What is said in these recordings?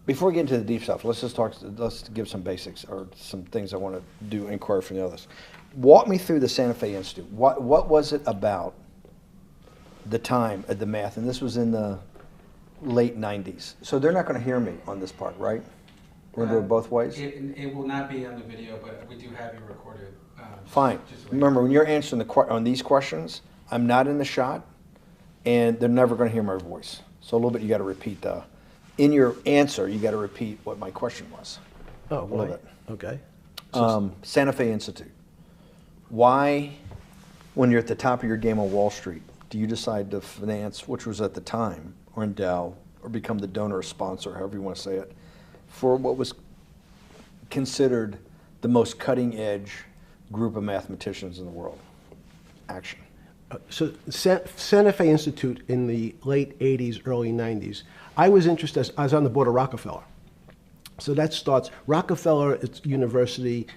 Before we get into the deep stuff, let's give some basics or some things I want to do inquiry from the others. Walk me through the Santa Fe Institute. What was it about the time of the math? And this was in the late 90s. So they're not going to hear me on this part, right? We're going to do it both ways? It will not be on the video, but we do have you recorded. Fine. Remember, when you're answering on these questions, I'm not in the shot, and they're never going to hear my voice. So a little bit you got to repeat in your answer, you got to repeat what my question was. Oh, a little bit. Okay. Santa Fe Institute. Why, when you're at the top of your game on Wall Street, do you decide to finance, which was at the time, or endow, or become the donor or sponsor, however you want to say it, for what was considered the most cutting edge group of mathematicians in the world? Action. So Santa Fe Institute in the late 80s, early 90s, I was interested, I was on the board of Rockefeller. So that starts, Rockefeller, it's university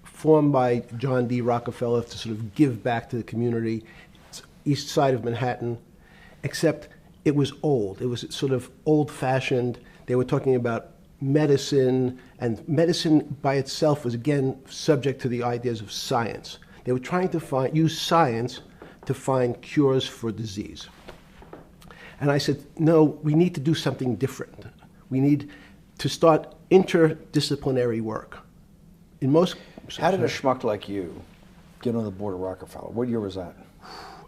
formed by John D. Rockefeller to sort of give back to the community. It's east side of Manhattan, except it was old. It was sort of old-fashioned. They were talking about medicine, and medicine by itself was, again, subject to the ideas of science. They were trying to use science to find cures for disease. And I said, no, we need to do something different. We need to start interdisciplinary work. How did a schmuck like you get on the board of Rockefeller? What year was that?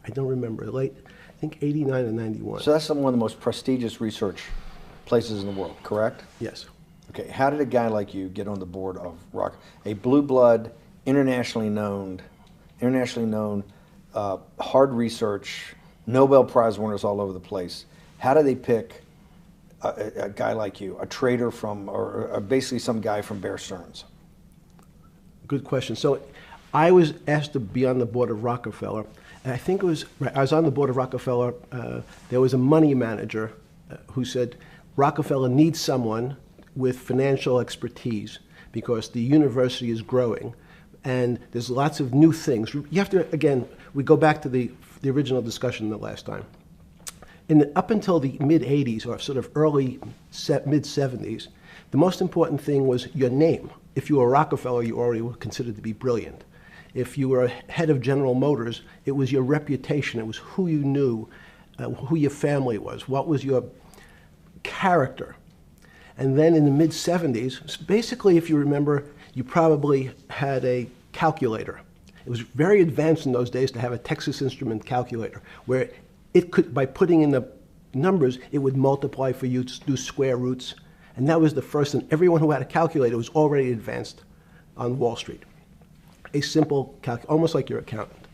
I don't remember. I think 89 and 91. So that's one of the most prestigious research places in the world, correct? Yes. Okay, how did a guy like you get on the board of a blue blood, internationally known, hard research, Nobel Prize winners all over the place? How do they pick a guy like you, a trader from, or basically some guy from Bear Stearns? Good question. So I was asked to be on the board of Rockefeller. And I think it was, I was on the board of Rockefeller. There was a money manager who said, Rockefeller needs someone with financial expertise because the university is growing and there's lots of new things. You have to, again, we go back to the original discussion the last time. Up until the mid-'80s or sort of early mid-'70s, the most important thing was your name. If you were Rockefeller, you already were considered to be brilliant. If you were head of General Motors, it was your reputation. It was who you knew, who your family was, what was your character. And then in the mid-'70s, basically, if you remember, you probably had a calculator. It was very advanced in those days to have a Texas Instrument calculator, where it could, by putting in the numbers, it would multiply for you to do square roots. And that was the first, and everyone who had a calculator was already advanced on Wall Street. A simple calculator, almost like your accountant.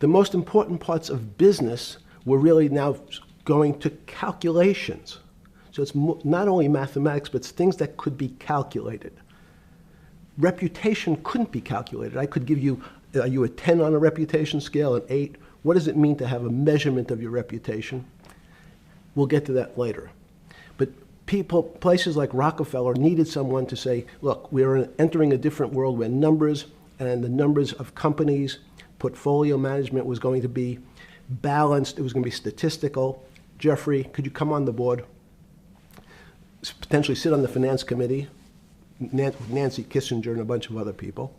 The most important parts of business were really now going to calculations. So it's not only mathematics, but it's things that could be calculated. Reputation couldn't be calculated. I could give you, are you a 10 on a reputation scale, an 8? What does it mean to have a measurement of your reputation? We'll get to that later. But places like Rockefeller needed someone to say, look, we're entering a different world where numbers and the numbers of companies, portfolio management was going to be balanced. It was going to be statistical. Jeffrey, could you come on the board? Potentially sit on the finance committee, Nancy Kissinger and a bunch of other people.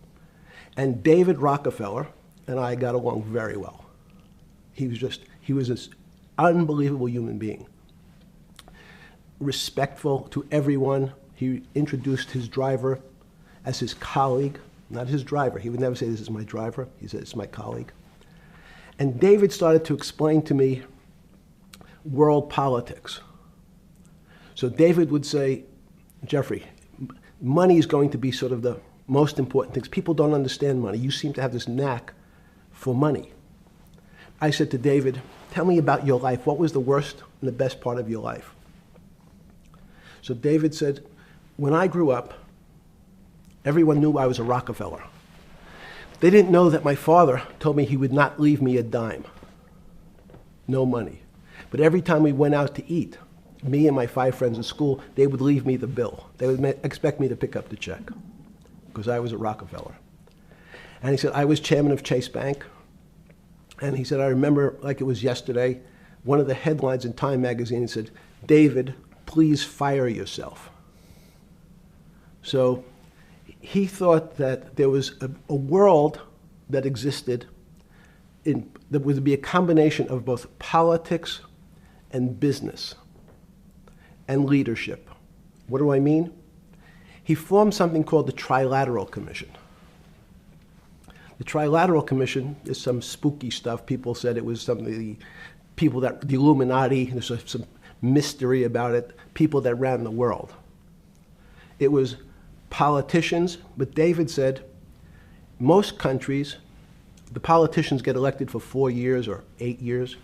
And David Rockefeller and I got along very well. He was this unbelievable human being. Respectful to everyone. He introduced his driver as his colleague, not his driver. He would never say, this is my driver. He said, it's my colleague. And David started to explain to me world politics. So David would say, Jeffrey, money is going to be sort of the most important things. People don't understand money. You seem to have this knack for money. I said to David, tell me about your life. What was the worst and the best part of your life? So David said, when I grew up, everyone knew I was a Rockefeller. They didn't know that my father told me he would not leave me a dime. No money. But every time we went out to eat, me and my 5 friends at school, they would leave me the bill. They would expect me to pick up the check because I was a Rockefeller. And he said, I was chairman of Chase Bank. And he said, I remember like it was yesterday, one of the headlines in Time magazine said, David, please fire yourself. So he thought that there was a world that existed that would be a combination of both politics and business and leadership. What do I mean? He formed something called the Trilateral Commission. The Trilateral Commission is some spooky stuff. People said it was something, the Illuminati, there's some mystery about it, people that ran the world. It was politicians, but David said most countries, the politicians get elected for 4 years or 8 years,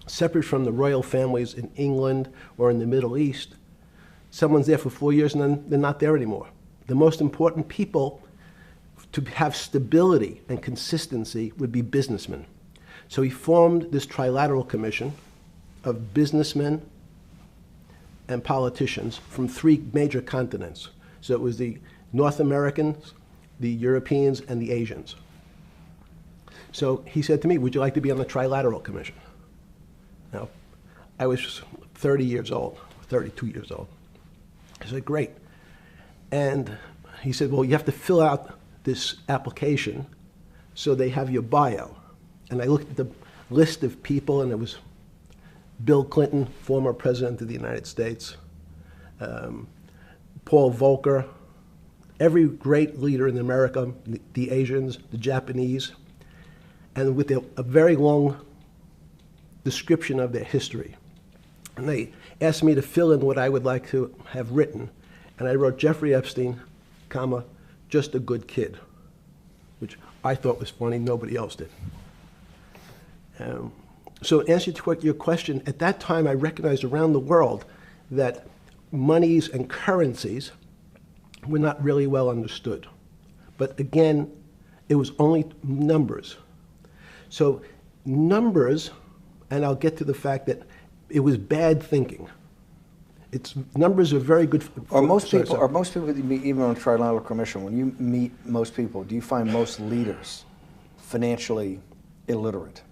separate from the royal families in England or in the Middle East. Someone's there for 4 years and then they're not there anymore. The most important people to have stability and consistency would be businessmen. So he formed this Trilateral Commission of businessmen and politicians from 3 major continents. So it was the North Americans, the Europeans, and the Asians. So he said to me, would you like to be on the Trilateral Commission? Now, I was 30 years old, 32 years old. I said, great. And he said, well, you have to fill out this application so they have your bio. And I looked at the list of people, and it was Bill Clinton, former president of the United States, Paul Volcker, every great leader in America, the Asians, the Japanese, and with a very long description of their history. And they asked me to fill in what I would like to have written. And I wrote Jeffrey Epstein, comma, just a good kid, which I thought was funny, nobody else did. So in answer to your question, at that time I recognized around the world that monies and currencies were not really well understood. But again, it was only numbers. So numbers, and I'll get to the fact that it was bad thinking. Numbers are very good. Are most people that you meet, even on the Trilateral Commission, when you meet most people, do you find most leaders financially illiterate,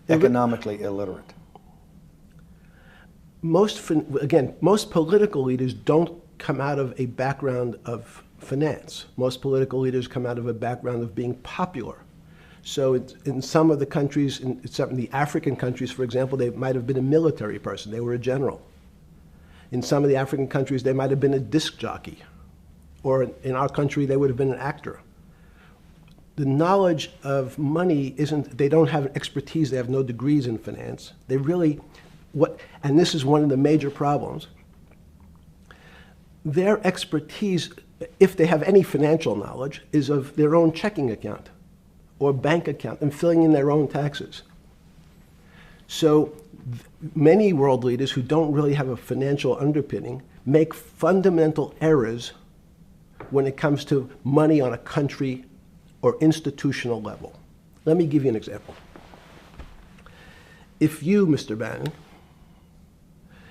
economically illiterate? Most political leaders don't come out of a background of finance. Most political leaders come out of a background of being popular. So in some of the countries, in some of the African countries, for example, they might have been a military person. They were a general. In some of the African countries, they might have been a disc jockey. Or in our country, they would have been an actor. The knowledge of money isn't, they don't have expertise, they have no degrees in finance. They really, and this is one of the major problems, their expertise, if they have any financial knowledge, is of their own checking account or bank account and filling in their own taxes. So many world leaders who don't really have a financial underpinning make fundamental errors when it comes to money on a country or institutional level. Let me give you an example. If you, Mr. Bannon,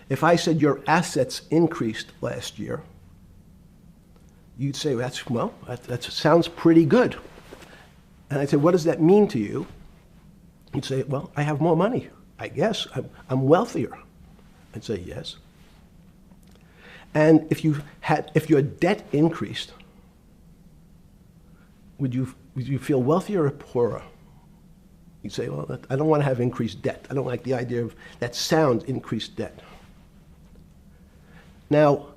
if I said your assets increased last year, you'd say, that sounds pretty good. And I'd say, what does that mean to you? You'd say, well, I have more money. I guess I'm wealthier. I'd say, yes. And if your debt increased, would you feel wealthier or poorer? You'd say, well, I don't want to have increased debt. I don't like the idea of that sound, increased debt. Now,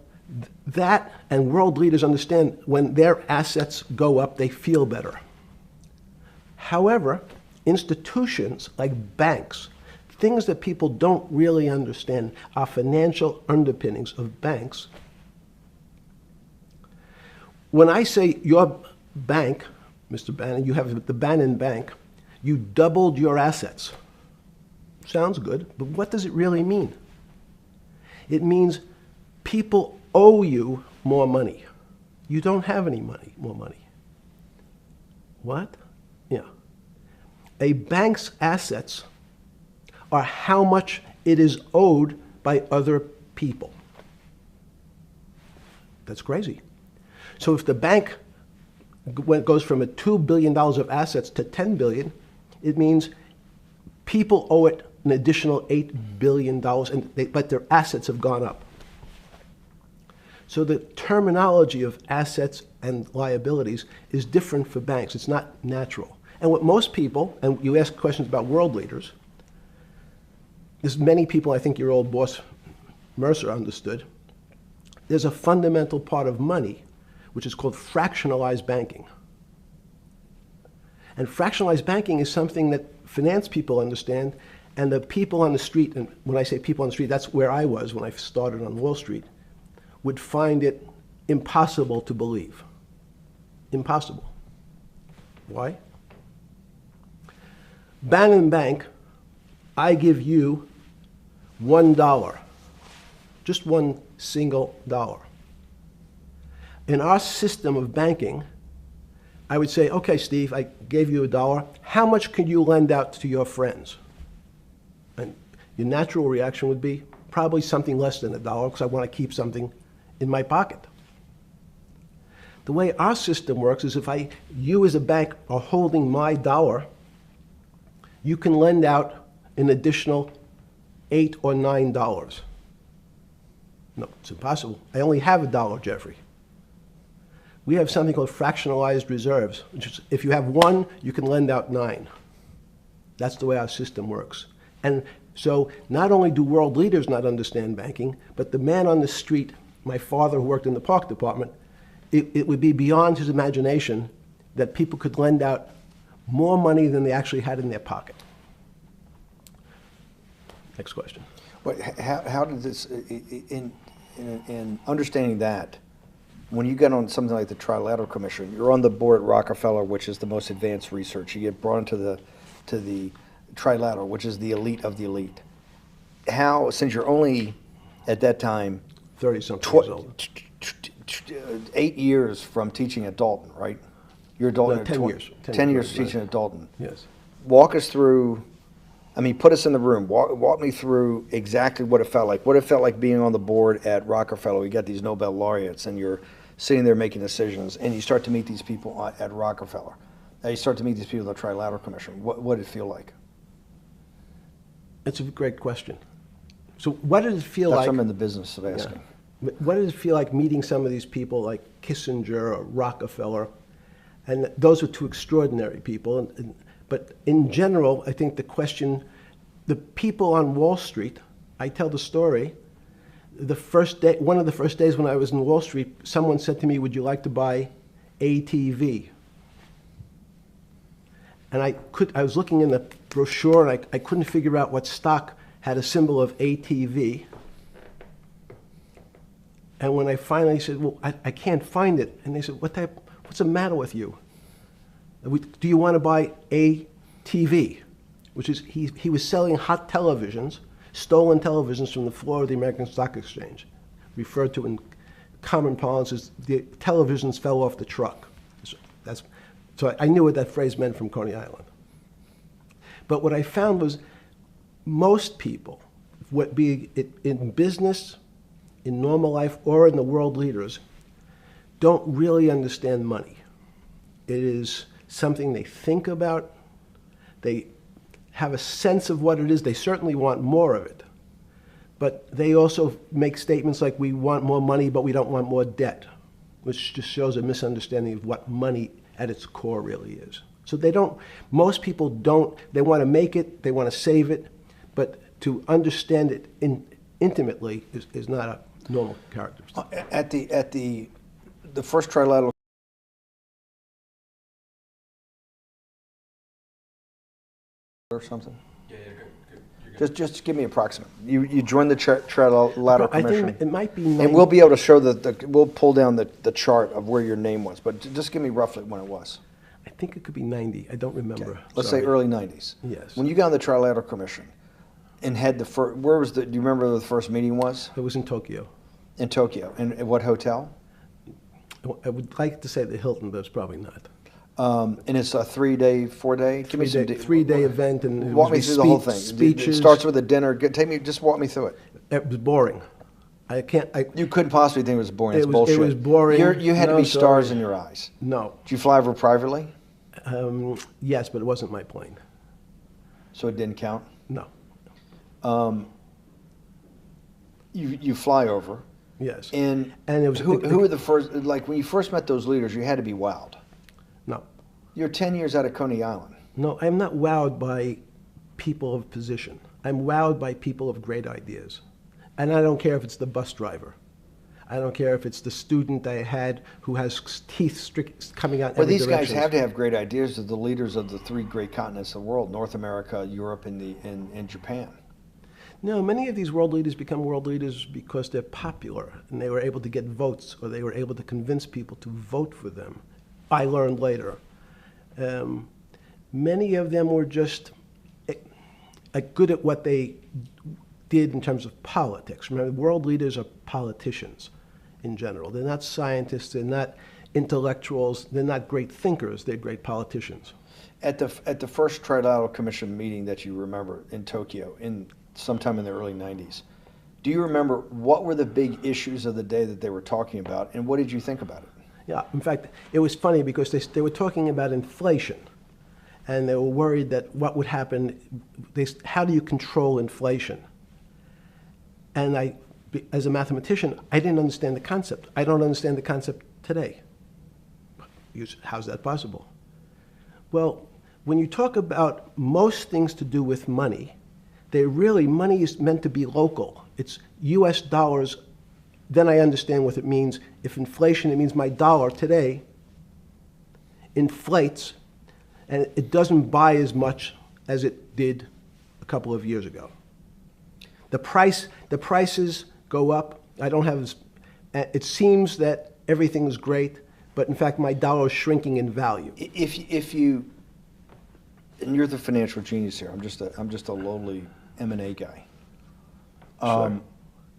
that and world leaders understand when their assets go up, they feel better. However, institutions like banks, things that people don't really understand are financial underpinnings of banks. When I say your bank, Mr. Bannon, you have the Bannon Bank, you doubled your assets. Sounds good, but what does it really mean? It means people owe you more money. You don't have any money, more money. What? Yeah. A bank's assets are how much it is owed by other people. That's crazy. So if the bank goes from $2 billion of assets to $10 billion, it means people owe it an additional $8 billion, but their assets have gone up. So the terminology of assets and liabilities is different for banks. It's not natural. And what most people, and you ask questions about world leaders, there's many people, I think your old boss Mercer understood, there's a fundamental part of money which is called fractionalized banking. And fractionalized banking is something that finance people understand, and the people on the street, and when I say people on the street, that's where I was when I started on Wall Street, would find it impossible to believe. Impossible. Why? Bannon Bank, I give you $1, just one single dollar. In our system of banking, I would say, okay, Steve, I gave you $1. How much could you lend out to your friends? And your natural reaction would be probably something less than $1 because I want to keep something in my pocket. The way our system works is if you as a bank are holding my dollar, you can lend out an additional $8 or $9. No, it's impossible. I only have $1, Jeffrey. We have something called fractionalized reserves, which is if you have 1, you can lend out 9. That's the way our system works. And so not only do world leaders not understand banking, but the man on the street, my father who worked in the park department, it would be beyond his imagination that people could lend out more money than they actually had in their pocket. Next question. But how did this, in understanding that, when you get on something like the Trilateral Commission, you're on the board at Rockefeller, which is the most advanced research. You get brought into the Trilateral, which is the elite of the elite. How, since you're only at that time 30-something years old. 8 years from teaching at Dalton, right? You're a Dalton. No, 10 years. 10 years teaching at Dalton. Yes. Walk us through. I mean, put us in the room. Walk me through exactly what it felt like. What it felt like being on the board at Rockefeller. We got these Nobel laureates, and you're sitting there making decisions, and you start to meet these people at Rockefeller. You start to meet these people at the Trilateral Commission. What did it feel like? It's a great question. So what did it feel That's like? what I'm in the business of asking. Yeah. What did it feel like meeting some of these people like Kissinger or Rockefeller? And those are two extraordinary people. But in general, I think the question, the people on Wall Street, I tell the story, the first day, one of the first days when I was in Wall Street, someone said to me, would you like to buy ATV? And I was looking in the brochure and I couldn't figure out what stock had a symbol of ATV. And when I finally said, well, I can't find it. And they said, what's the matter with you? Do you want to buy ATV? Which is, he was selling hot televisions, stolen televisions from the floor of the American Stock Exchange, referred to in common parlance as the televisions fell off the truck. So I knew what that phrase meant from Coney Island. But what I found was most people, be it in business, in normal life, or in the world leaders, don't really understand money. It is something they think about. They have a sense of what it is. They certainly want more of it. But they also make statements like, we want more money, but we don't want more debt, which just shows a misunderstanding of what money at its core really is. So most people don't, they want to make it, they want to save it, but to understand it intimately is not a normal characteristic. At the first Trilateral or something? Yeah, you're good. Just give me approximate. You joined the Trilateral I Commission. think it might be And we'll be able to show we'll pull down the chart of where your name was, but just give me roughly when it was. I think it could be 90. I don't remember. Okay. Let's say early 90s. Yes. When you got on the Trilateral Commission and had do you remember where the first meeting was? It was in Tokyo. In Tokyo. And at what hotel? I would like to say the Hilton, but it's probably not. And it's a 3-day, 4-day? Give me some 3-day event. And walk me through the whole thing. Speeches. It starts with a dinner. Just walk me through it. It was boring. You couldn't possibly think it was boring. It's bullshit. It was boring. You had to be stars in your eyes. No. Did you fly over privately? Yes, but it wasn't my plane. So it didn't count? No. You fly over. Yes. And it was who were the first, like when you first met those leaders, you had to be wowed. No. You're 10 years out of Coney Island. No, I'm not wowed by people of position. I'm wowed by people of great ideas. And I don't care if it's the bus driver. I don't care if it's the student I had who has teeth coming out in Well, every these guys direction. have to have great ideas. They're the leaders of the three great continents of the world: North America, Europe, and Japan. No, many of these world leaders become world leaders because they're popular and they were able to get votes or they were able to convince people to vote for them. I learned later. Many of them were just good at what they did in terms of politics. Remember, world leaders are politicians in general. They're not scientists, they're not intellectuals, they're not great thinkers, they're great politicians. At the first Trilateral Commission meeting that you remember in Tokyo, sometime in the early 90s, do you remember what were the big issues of the day that they were talking about, and what did you think about it? Yeah, in fact, it was funny because they were talking about inflation, and they were worried that what would happen, how do you control inflation? And as a mathematician, I didn't understand the concept. I don't understand the concept today. How's that possible? Well, when you talk about most things to do with money, money is meant to be local. It's US dollars, then I understand what it means. If inflation, it means my dollar today inflates, and it doesn't buy as much as it did a couple of years ago. The prices go up. It seems that everything is great, but in fact my dollar is shrinking in value. If you, and you're the financial genius here. I'm just a lowly M&A guy. Sure.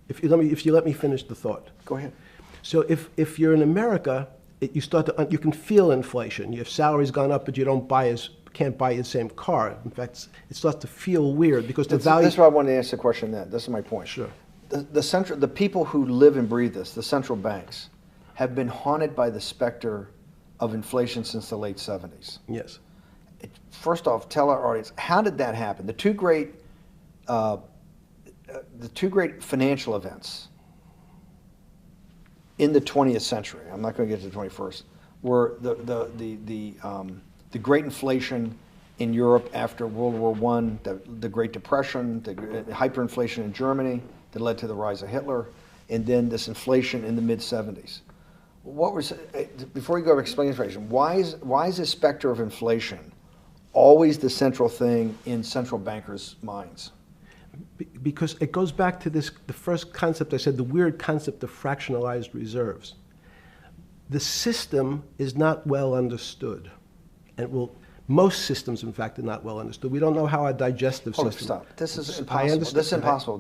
If you let me finish the thought. Go ahead. So if you're in America, you can feel inflation. Your salary's gone up, but you can't buy the same car. In fact, it starts to feel weird because the value. That's why I wanted to ask the question then. This is my point. Sure. The people who live and breathe this, the central banks, have been haunted by the specter of inflation since the late 70s. Yes. First off, tell our audience, how did that happen? The two great financial events in the 20th century, I'm not going to get to the 21st, were the great inflation in Europe after World War I, the Great Depression, the hyperinflation in Germany that led to the rise of Hitler, and then this inflation in the mid-70s. Before you go to explain inflation, why is the specter of inflation always the central thing in central bankers' minds? Because it goes back to the first concept I said, the weird concept of fractionalized reserves. The system is not well understood. And most systems, in fact, are not well understood. We don't know how our digestive system. Stop. This is I impossible. understand. This is impossible.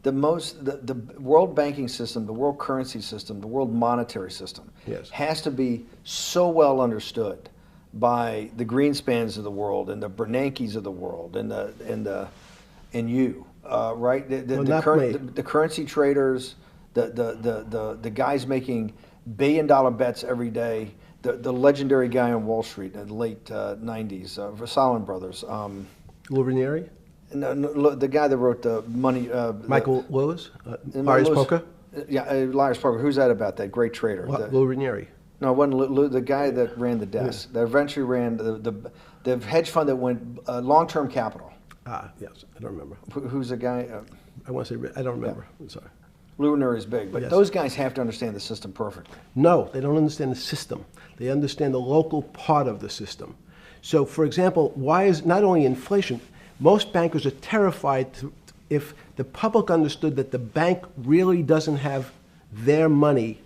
The world banking system, the world currency system, the world monetary system Yes. has to be so well understood by the Greenspans of the world and the Bernankes of the world and you, right? The currency traders, the guys making billion-dollar bets every day. The legendary guy on Wall Street in the late 90s, Salomon Brothers. Lou Ranieri? No, the guy that wrote the money. Michael Lewis? Liar's Poker? Yeah, Liar's Poker. Who's that about? That great trader. Lou Ranieri. No, it wasn't Lou, the guy that ran the desk. That eventually ran the hedge fund that went long-term capital. Yes, I don't remember. Who's the guy? I want to say, I don't remember. I'm sorry. Lou Ranieri is big, but Yes. those guys have to understand the system perfectly. No, they don't understand the system. They understand the local part of the system. So, for example, why is not only inflation, most bankers are terrified if the public understood that the bank really doesn't have their money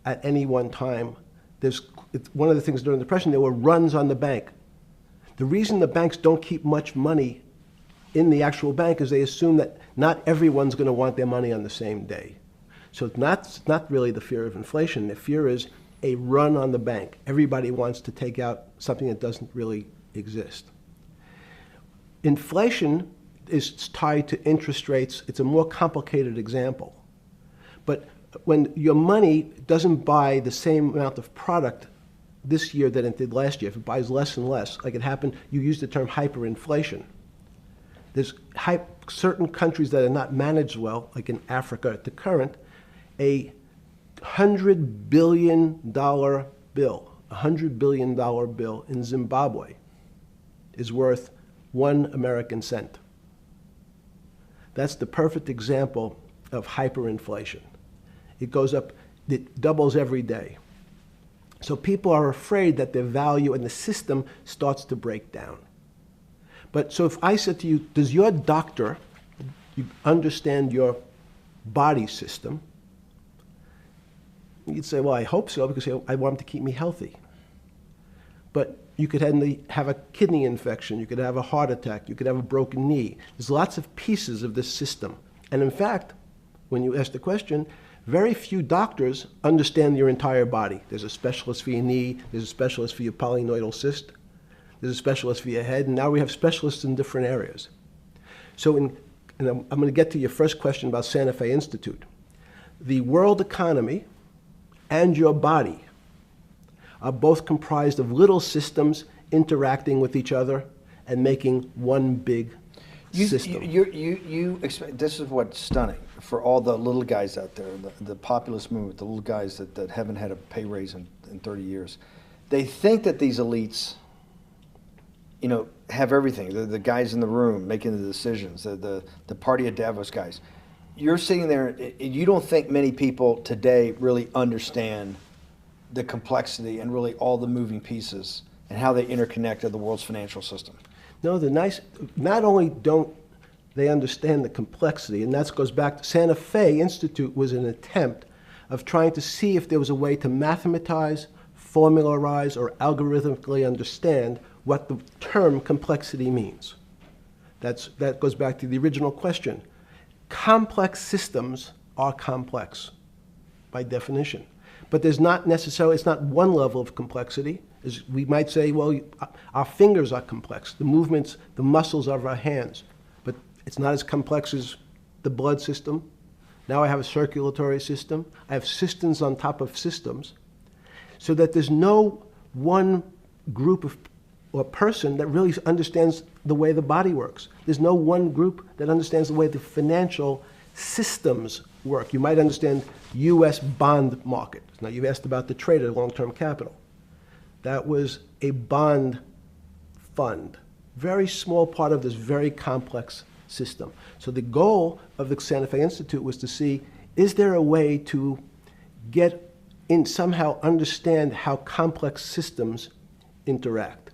at any one time. One of the things during the Depression, there were runs on the bank. The reason the banks don't keep much money in the actual bank is they assume that not everyone's going to want their money on the same day. So it's not really the fear of inflation. The fear is a run on the bank. Everybody wants to take out something that doesn't really exist. Inflation is tied to interest rates. It's a more complicated example. But when your money doesn't buy the same amount of product this year than it did last year, if it buys less and less, like it happened, you used the term hyperinflation. There's certain countries that are not managed well, like in Africa at the current, A $100 billion bill, $100 billion bill in Zimbabwe is worth 1 American cent. That's the perfect example of hyperinflation. It goes up, it doubles every day. So people are afraid that their value in the system starts to break down. But so if I said to you, does your doctor understand your body system? You'd say, well, I hope so, because I want him to keep me healthy. But you could have a kidney infection, you could have a heart attack, you could have a broken knee. There's lots of pieces of this system. And in fact, when you ask the question, very few doctors understand your entire body. There's a specialist for your knee, there's a specialist for your polynoidal cyst, there's a specialist for your head, and now we have specialists in different areas. So and I'm going to get to your first question about Santa Fe Institute. The world economy and your body are both comprised of little systems interacting with each other and making one big system. This is what's stunning for all the little guys out there, the populist movement, the little guys that haven't had a pay raise in 30 years. They think that these elites, have everything. The guys in the room making the decisions, the party of Davos guys. You're sitting there, you don't think many people today really understand the complexity and really all the moving pieces and how they interconnect to the world's financial system. No, not only don't they understand the complexity, and that goes back to Santa Fe Institute was an attempt of trying to see if there was a way to mathematize, formularize, or algorithmically understand what the term complexity means. That goes back to the original question. Complex systems are complex by definition. But there's not necessarily, it's not one level of complexity. As we might say, well, our fingers are complex, the movements, the muscles of our hands. But it's not as complex as the blood system. Now I have a circulatory system. I have systems on top of systems. So that there's no one group of or person that really understands the way the body works. There's no one group that understands the way the financial systems work. You might understand U.S. bond market. Now, you've asked about the trade of long-term capital. That was a bond fund, very small part of this very complex system. So the goal of the Santa Fe Institute was to see, is there a way to get in, somehow understand how complex systems interact?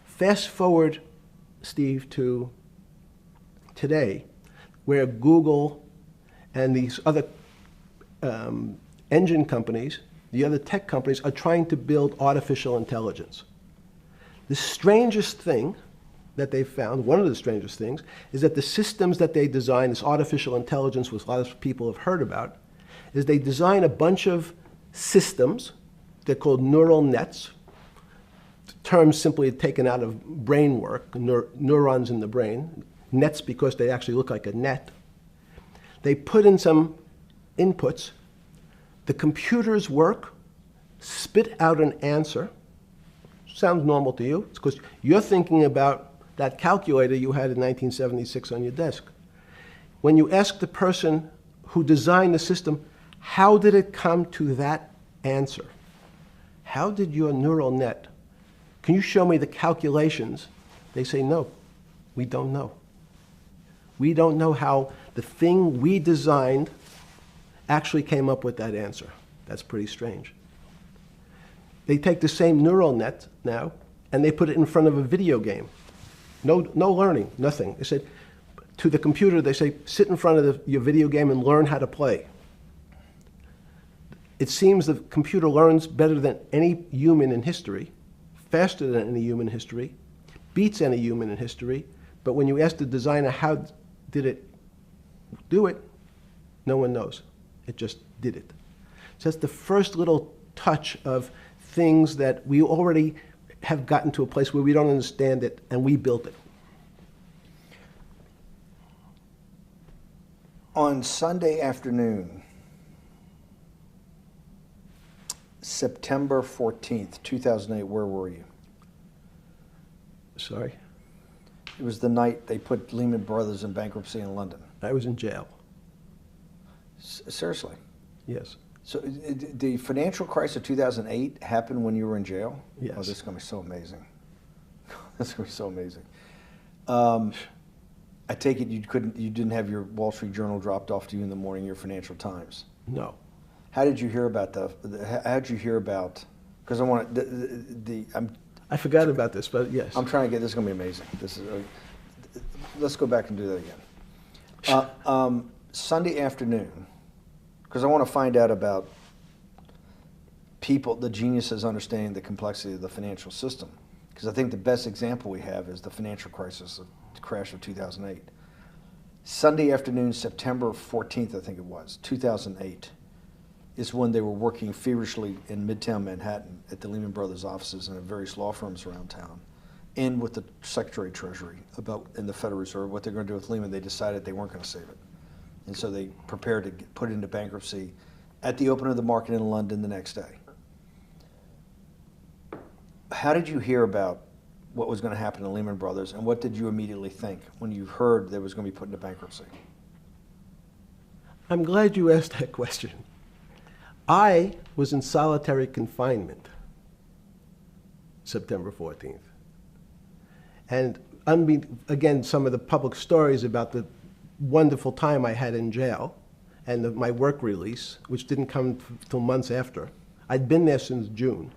Fast forward, Steve, to today, where Google and these other engine companies, the other tech companies, are trying to build artificial intelligence. The strangest thing that they've found, one of the strangest things, is that the systems that they design, this artificial intelligence, which a lot of people have heard about, is they design a bunch of systems. They're called neural nets. Terms simply taken out of brain work, neurons in the brain. Nets because they actually look like a net. They put in some inputs. The computers work, spit out an answer. Sounds normal to you. It's because you're thinking about that calculator you had in 1976 on your desk. When you ask the person who designed the system, how did it come to that answer? How did your neural net, can you show me the calculations? They say, no, we don't know. We don't know how the thing we designed actually came up with that answer. That's pretty strange. They take the same neural net now, and they put it in front of a video game. No learning, nothing. They said, to the computer, they say, sit in front of your video game and learn how to play. It seems the computer learns better than any human in history, faster than any human in history, beats any human in history, but when you ask the designer how did it do it, no one knows. It just did it. So that's the first little touch of things that we already have gotten to a place where we don't understand it, and we built it. On Sunday afternoon, September 14th, 2008, where were you? Sorry? It was the night they put Lehman Brothers in bankruptcy in London. I was in jail. Seriously. Yes. So the financial crisis of 2008 happened when you were in jail? Yes. Oh, this is going to be so amazing. This is going to be so amazing. I take it you didn't have your Wall Street Journal dropped off to you in the morning, your Financial Times. No. How did you hear about how did you hear about, because I want I forgot about this, but yes. I'm trying to get, this is going to be amazing. This is, let's go back and do that again. Sunday afternoon, because I want to find out about people, the geniuses understanding the complexity of the financial system. Because I think the best example we have is the financial crisis, the crash of 2008. Sunday afternoon, September 14th, I think it was, 2008, is when they were working feverishly in Midtown Manhattan at the Lehman Brothers offices and at various law firms around town, and with the Secretary of Treasury and the Federal Reserve, what they're going to do with Lehman. They decided they weren't going to save it. And so they prepared to put it into bankruptcy at the open of the market in London the next day. How did you hear about what was going to happen to Lehman Brothers, and what did you immediately think when you heard that it was going to be put into bankruptcy? I'm glad you asked that question. I was in solitary confinement September 14th. And again, some of the public stories about the wonderful time I had in jail and my work release, which didn't come till months after. I'd been there since June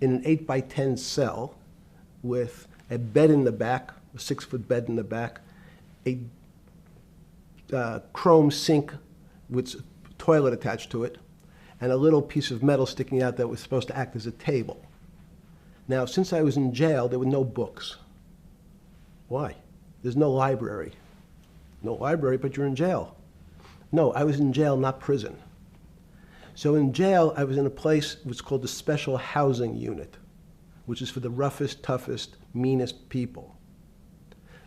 in an 8x10 cell with a bed in the back, a 6-foot bed in the back, a chrome sink with a toilet attached to it, and a little piece of metal sticking out that was supposed to act as a table. Now, since I was in jail, there were no books. Why? There's no library. No library, but you're in jail. No, I was in jail, not prison. So in jail, I was in a place which is called the Special Housing Unit, which is for the roughest, toughest, meanest people.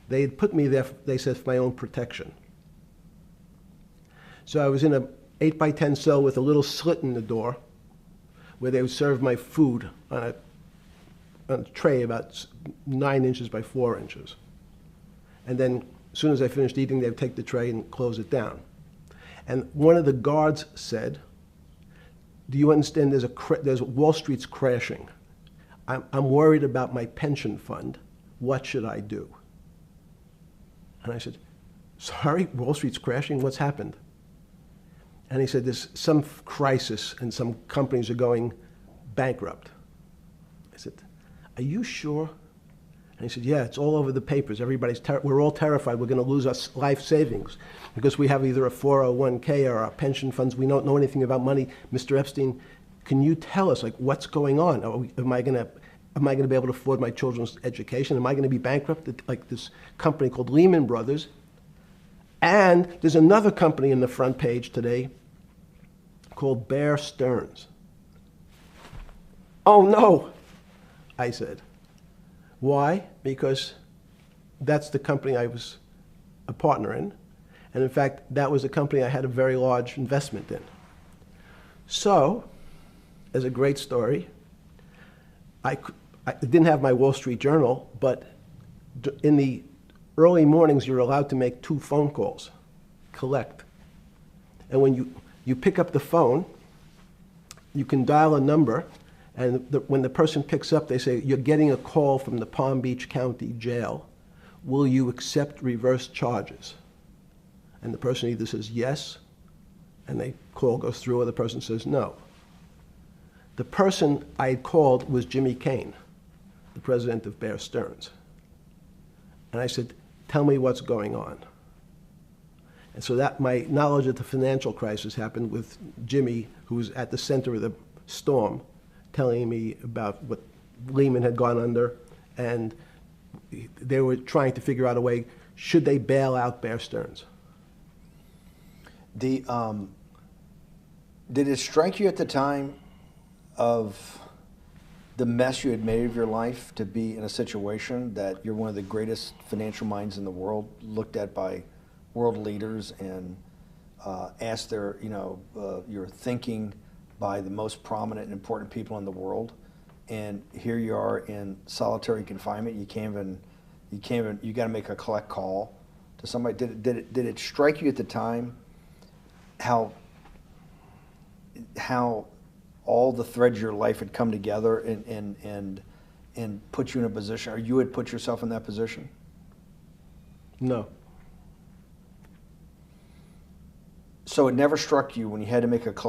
They had put me there, they said, for my own protection. So I was in a 8x10 cell with a little slit in the door where they would serve my food on a tray about 9 inches by 4 inches. And then as soon as I finished eating, they would take the tray and close it down. And one of the guards said, do you understand there's Wall Street's crashing. I'm worried about my pension fund. What should I do? And I said, sorry, Wall Street's crashing? What's happened? And he said, there's some crisis and some companies are going bankrupt. I said, are you sure? And he said, yeah, it's all over the papers. We're all terrified we're going to lose our life savings because we have either a 401k or our pension funds. We don't know anything about money. Mr. Epstein, can you tell us, like, what's going on? Am I going to be able to afford my children's education? Am I going to be bankrupt like this company called Lehman Brothers? And there's another company in the front page today called Bear Stearns. Oh, no, I said. Why? Because that's the company I was a partner in. And in fact, that was a company I had a very large investment in. So, as a great story, I didn't have my Wall Street Journal, but in the early mornings, you're allowed to make 2 phone calls, collect. And when you pick up the phone, you can dial a number, and when the person picks up, they say, you're getting a call from the Palm Beach County Jail. Will you accept reverse charges? And the person either says yes, and the call goes through, or the person says no. The person I had called was Jimmy Kane, the president of Bear Stearns. And I said, tell me what's going on. And so that my knowledge of the financial crisis happened with Jimmy, who was at the center of the storm, telling me about what Lehman had gone under, and they were trying to figure out a way, should they bail out Bear Stearns? Did it strike you at the time of the mess you had made of your life to be in a situation that you're one of the greatest financial minds in the world, looked at by world leaders and asked your thinking by the most prominent and important people in the world, and here you are in solitary confinement. You got to make a collect call to somebody. Did it strike you at the time how all the threads of your life had come together and put you in a position, or you had put yourself in that position? No. So it never struck you when you had to make one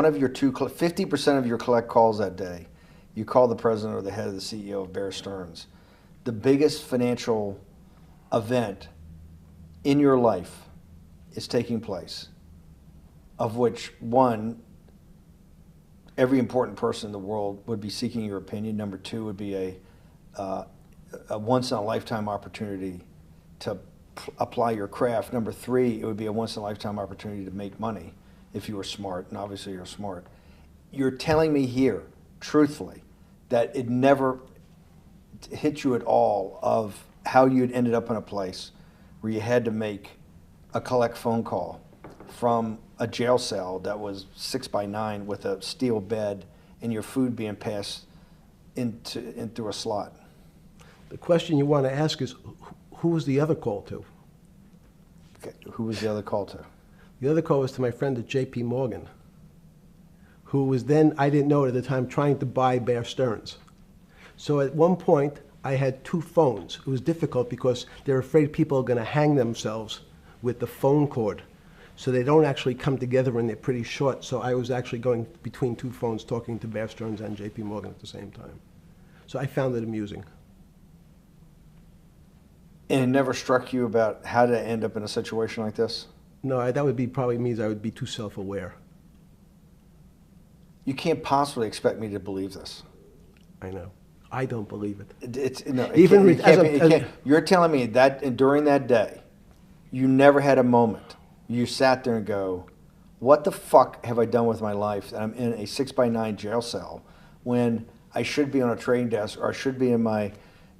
of your 50% of your collect calls that day, you call the president or the head of the CEO of Bear Stearns. The biggest financial event in your life is taking place, of which one, every important person in the world would be seeking your opinion. Number two would be a once-in-a-lifetime opportunity to apply your craft. Number three, it would be a once-in-a-lifetime opportunity to make money if you were smart, and obviously you're smart. You're telling me here, truthfully, that it never hit you at all of how you'd ended up in a place where you had to make a collect phone call from a jail cell that was 6x9 with a steel bed and your food being passed in through a slot. The question you want to ask is, who was the other call to? Okay. Who was the other call to? The other call was to my friend at J.P. Morgan, who was then, I didn't know it at the time, trying to buy Bear Stearns. So at one point, I had two phones. It was difficult because they're afraid people are going to hang themselves with the phone cord. So they don't actually come together and they're pretty short. So I was actually going between two phones talking to Bear Stearns and J.P. Morgan at the same time. So I found it amusing. And it never struck you about how to end up in a situation like this? No, that would be probably means I would be too self-aware. You can't possibly expect me to believe this. I know. I don't believe it. You're telling me that during that day, you never had a moment. You sat there and go, what the fuck have I done with my life that I'm in a 6x9 jail cell when I should be on a trading desk, or I should be in my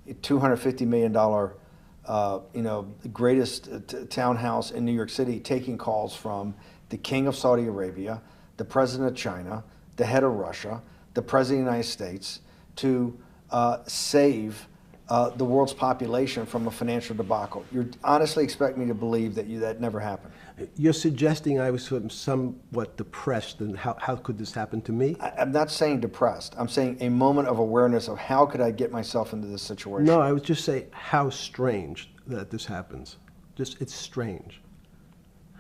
$250 million greatest townhouse in New York City, taking calls from the king of Saudi Arabia, the president of China, the head of Russia, the president of the United States, to save the world's population from a financial debacle. You honestly expect me to believe that never happened? You're suggesting I was sort of somewhat depressed, and how could this happen to me? I'm not saying depressed. I'm saying a moment of awareness of how could I get myself into this situation. No, I would just say how strange that this happens. Just, it's strange.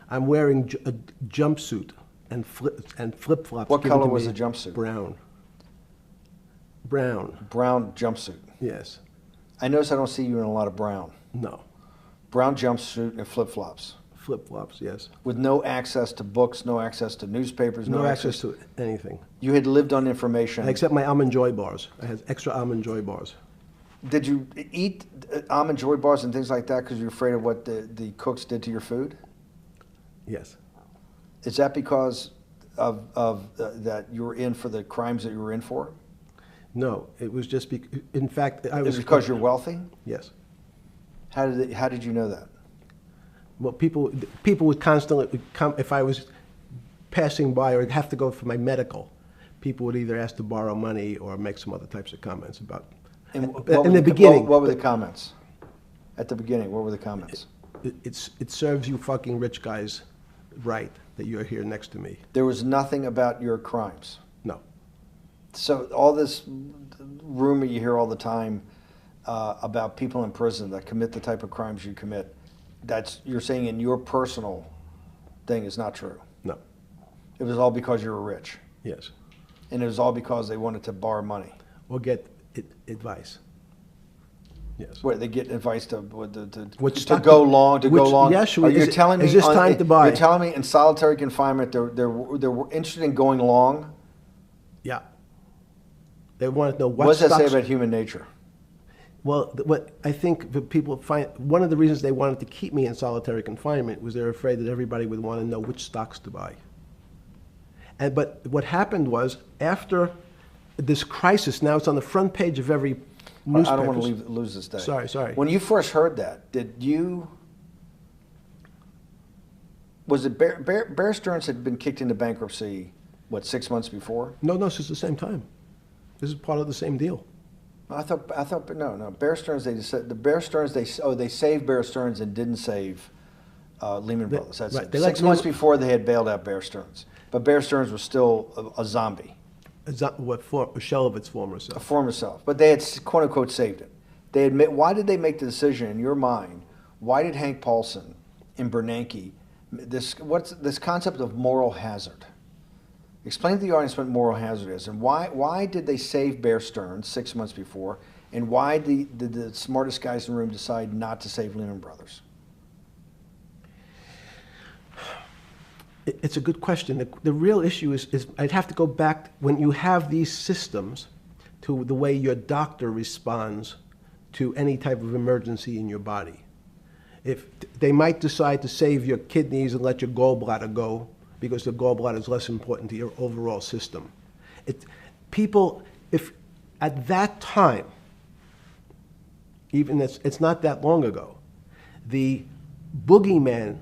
I'm wearing a jumpsuit and flip-flops. What color was the jumpsuit? Brown. Brown. Brown jumpsuit. Yes. I notice I don't see you in a lot of brown. No. Brown jumpsuit and flip-flops. Flip-flops, yes. With no access to books, no access to newspapers, no access to anything. You had lived on information. Except my Almond Joy bars. I had extra Almond Joy bars. Did you eat Almond Joy bars and things like that because you're afraid of what the cooks did to your food? Yes. Is that because of that you were in for the crimes that you were in for? No, it was just in fact, I was. Is it because you're wealthy? Yes. How did you know that? Well, people would constantly come if I was passing by or have to go for my medical. People would either ask to borrow money or make some other types of comments about. In the beginning, what were the comments? At the beginning, what were the comments? It serves you fucking rich guys right that you're here next to me. There was nothing about your crimes. No. So all this rumor you hear all the time about people in prison that commit the type of crimes you commit, you're saying in your personal thing is not true. No. It was all because you were rich. Yes. And it was all because they wanted to borrow money. Or get advice. Yes. Where they get advice to go long. Yes. You're telling me is this time to buy? You're telling me in solitary confinement they're interested in going long. Yeah. They want to know what does that stocks. say about human nature? Well, what I think that people find, one of the reasons they wanted to keep me in solitary confinement was they're afraid that everybody would want to know which stocks to buy. But what happened was, after this crisis, now it's on the front page of every newspaper. I don't want to lose this day. Sorry. When you first heard that, was it Bear Stearns had been kicked into bankruptcy, 6 months before? No, this is the same time. This is part of the same deal. I thought, no. Bear Stearns, they saved Bear Stearns and didn't save Lehman Brothers. That's right, it. they let 6 months Lehman- before they had bailed out Bear Stearns. But Bear Stearns was still a zombie, A shell of its former a self. former self. But they had, quote unquote, saved it. They admit, why did they make the decision in your mind? Why did Hank Paulson and Bernanke, what's this concept of moral hazard? Explain to the audience what moral hazard is, and why did they save Bear Stearns 6 months before, and why did the smartest guys in the room decide not to save Lehman Brothers? It's a good question. The real issue is I'd have to go back when you have these systems to the way your doctor responds to any type of emergency in your body. If they might decide to save your kidneys and let your gallbladder go because the gallbladder is less important to your overall system. If at that time, even it's not that long ago, the boogeyman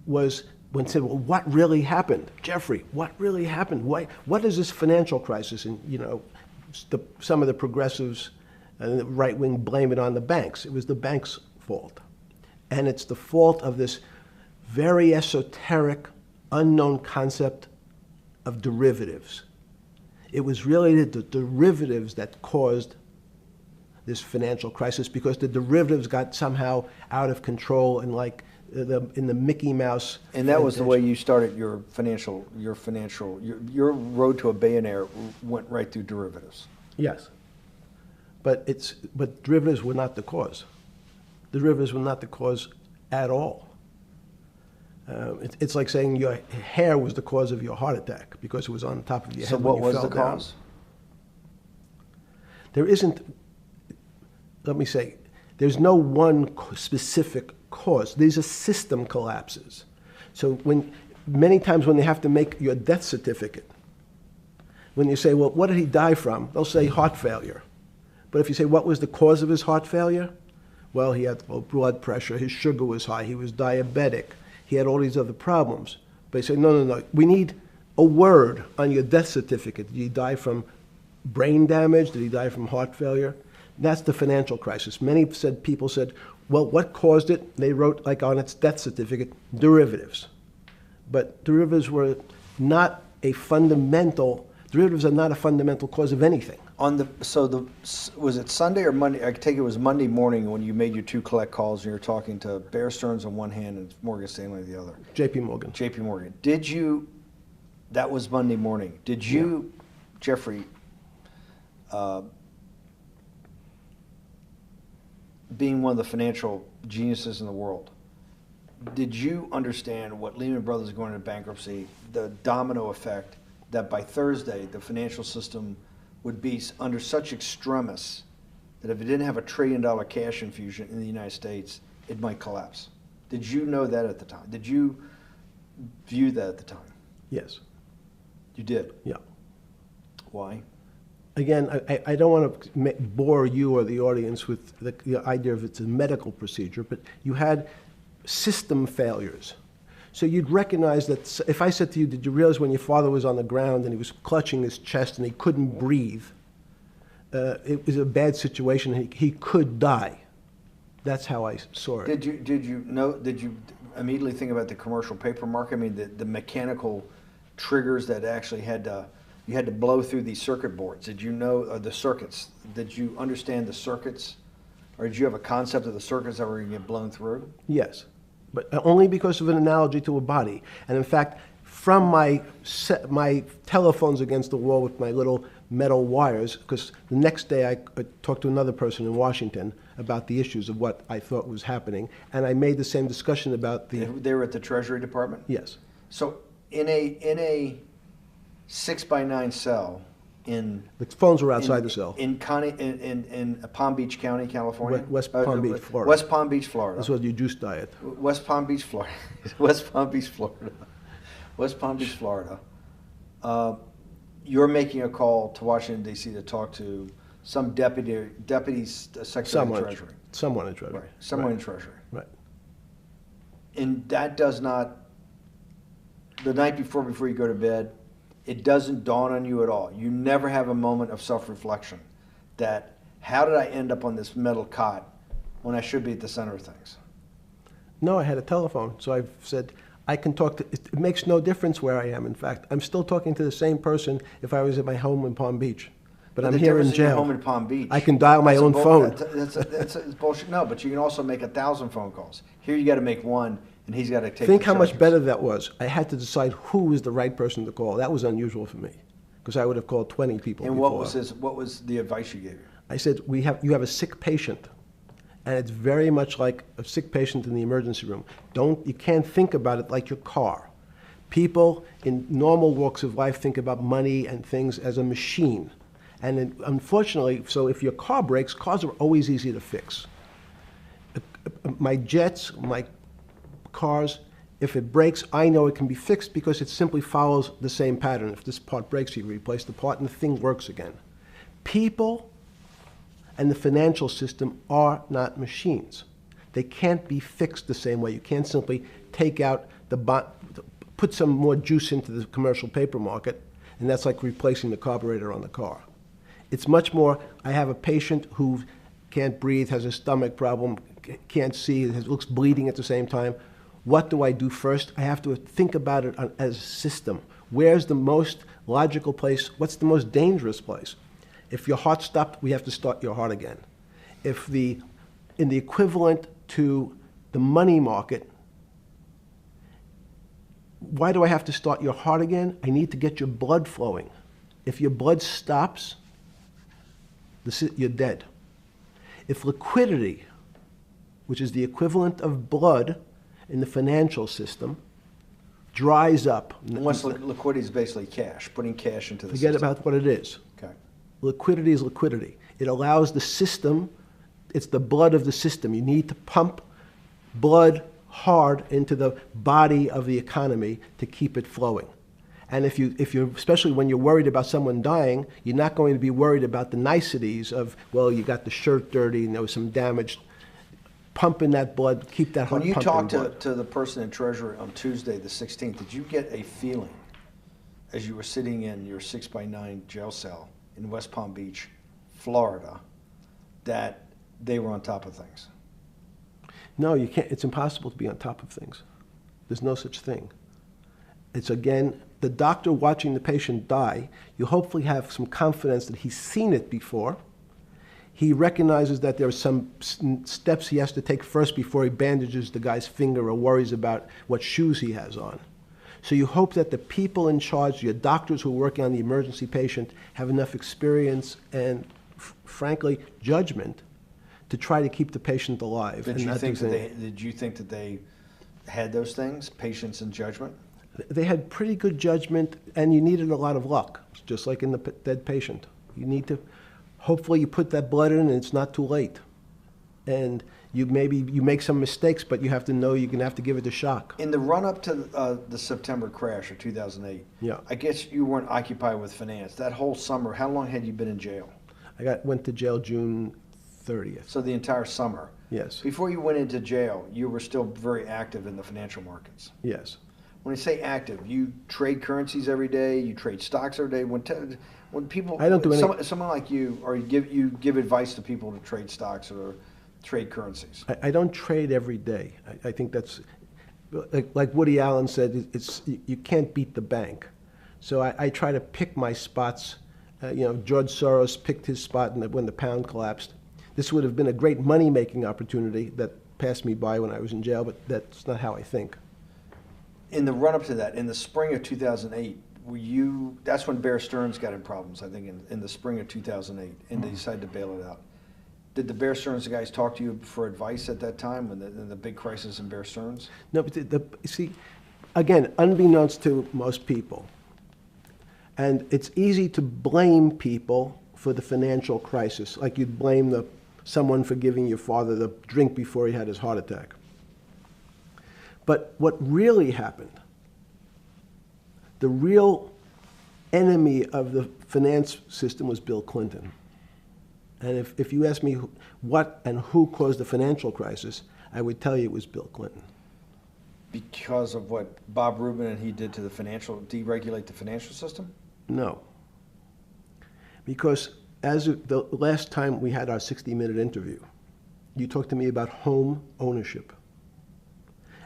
was when said, well, what really happened? Jeffrey, what really happened? What is this financial crisis? And, some of the progressives and the right wing blame it on the banks. It was the banks' fault. And it's the fault of this very esoteric, unknown concept of derivatives. It was really the derivatives that caused this financial crisis because the derivatives got somehow out of control and in the Mickey Mouse. And that was the way you started your road to a billionaire went right through derivatives. Yes. But derivatives were not the cause. Derivatives were not the cause at all. It's like saying your hair was the cause of your heart attack because it was on top of your head. So what was the down. cause? There isn't, let me say, there's no one specific cause. These are system collapses. So many times when they have to make your death certificate, when you say, well, what did he die from? They'll say heart failure. But if you say, what was the cause of his heart failure? Well, he had low blood pressure, his sugar was high, he was diabetic, he had all these other problems. But you say, no, we need a word on your death certificate. Did he die from brain damage? Did he die from heart failure? That's the financial crisis. Many people said, well, what caused it? They wrote, like on its death certificate, derivatives. But derivatives are not a fundamental cause of anything. Was it Sunday or Monday? I take it was Monday morning when you made your two collect calls and you were talking to Bear Stearns on one hand and Morgan Stanley on the other. J.P. Morgan. J.P. Morgan. That was Monday morning. Did you, Jeffrey, being one of the financial geniuses in the world, did you understand what Lehman Brothers is going into bankruptcy, the domino effect, that by Thursday the financial system would be under such extremis that if it didn't have $1 trillion cash infusion in the United States, it might collapse? Did you know that at the time? Did you view that at the time? Yes. You did? Yeah. Why? Again, I don't want to bore you or the audience with the idea of it's a medical procedure, but you had system failures. So you'd recognize that if I said to you, did you realize when your father was on the ground and he was clutching his chest and he couldn't breathe, it was a bad situation, he could die. That's how I saw it. Did you immediately think about the commercial paper market? I mean, the mechanical triggers that actually you had to blow through these circuit boards. Did you know the circuits? Did you understand the circuits? Or did you have a concept of the circuits that were going to get blown through? Yes, but only because of an analogy to a body. And in fact, from my telephones against the wall with my little metal wires, because the next day I talked to another person in Washington about the issues of what I thought was happening, and I made the same discussion about the... They were at the Treasury Department? Yes. So in a 6x9 cell in... The phones were outside the cell. In Palm Beach County, California? West Palm Beach, Florida. West Palm Beach, Florida. This was your juice diet. West Palm Beach, Florida. West Palm Beach, Florida. West Palm Beach, Florida. You're making a call to Washington, D.C. to talk to some deputy secretary of Treasury. Someone in Treasury. Right. Someone in Treasury. Right. And that does not, the night before you go to bed, it doesn't dawn on you at all. You never have a moment of self-reflection that, how did I end up on this metal cot when I should be at the center of things? No, I had a telephone. So I've said, I can talk to, it makes no difference where I am, in fact. I'm still talking to the same person if I was at my home in Palm Beach. But I'm the here in difference is you're jail. home in Palm Beach. I can dial my That's a own phone. That's bullshit. No, but you can also make 1,000 phone calls. Here you got to make one, and he's got to take. Think the how much charges. better that was. I had to decide who was the right person to call. That was unusual for me, because I would have called 20 people And before. what was the advice you gave him? I said, you have a sick patient, and it's very much like a sick patient in the emergency room. You can't think about it like your car. People in normal walks of life think about money and things as a machine. And unfortunately, so if your car breaks, cars are always easy to fix. My jets, my cars, if it breaks, I know it can be fixed because it simply follows the same pattern. If this part breaks, you replace the part and the thing works again. People and the financial system are not machines. They can't be fixed the same way. You can't simply take out the bond, put some more juice into the commercial paper market, and that's like replacing the carburetor on the car. It's much more, I have a patient who can't breathe, has a stomach problem, can't see, looks bleeding at the same time. What do I do first? I have to think about it as a system. Where's the most logical place? What's the most dangerous place? If your heart stopped, we have to start your heart again. In the equivalent to the money market, why do I have to start your heart again? I need to get your blood flowing. If your blood stops, you're dead. If liquidity, which is the equivalent of blood in the financial system, dries up. Unless liquidity is basically cash, putting cash into the Forget system. about what it is. Okay. Liquidity is liquidity. It allows the system, it's the blood of the system. You need to pump blood hard into the body of the economy to keep it flowing. And if you're, especially when you're worried about someone dying, you're not going to be worried about the niceties of, well, you got the shirt dirty and there was some damage. Pump in that blood, keep that heart When you pumping talked to the person in Treasury on Tuesday, the 16th, did you get a feeling as you were sitting in your 6x9 jail cell in West Palm Beach, Florida, that they were on top of things? No, you can't. It's impossible to be on top of things. There's no such thing. It's, again, the doctor watching the patient die. You hopefully have some confidence that he's seen it before. He recognizes that there are some steps he has to take first before he bandages the guy's finger or worries about what shoes he has on. So you hope that the people in charge, your doctors who are working on the emergency patient, have enough experience and, frankly, judgment to try to keep the patient alive. Did you think that they had those things, patience and judgment? They had pretty good judgment, and you needed a lot of luck, just like in the dead patient. You need to, hopefully you put that blood in and it's not too late. And you make some mistakes, but you have to know you're going to have to give it a shock. In the run-up to the September crash of 2008, Yeah. I guess you weren't occupied with finance. That whole summer, how long had you been in jail? Went to jail June 30th. So the entire summer. Yes. Before you went into jail, you were still very active in the financial markets. Yes. When you say active, you trade currencies every day, you trade stocks every day. When people, I don't do any. someone like you, or you give advice to people to trade stocks or trade currencies. I don't trade every day. I think that's, like Woody Allen said, you can't beat the bank. So I try to pick my spots. George Soros picked his spot when the pound collapsed. This would have been a great money-making opportunity that passed me by when I was in jail, but that's not how I think. In the run-up to that, in the spring of 2008, that's when Bear Stearns got in problems, I think, in the spring of 2008, and they decided to bail it out. Did the Bear Stearns guys talk to you for advice at that time, when the big crisis in Bear Stearns? No, but see, again, unbeknownst to most people, and it's easy to blame people for the financial crisis, like you'd blame someone for giving your father the drink before he had his heart attack. But what really happened, the real enemy of the finance system was Bill Clinton. And if you ask me what and who caused the financial crisis, I would tell you it was Bill Clinton. Because of what Bob Rubin and he did to deregulate the financial system? No. Because as of the last time we had our 60-minute interview, you talked to me about home ownership.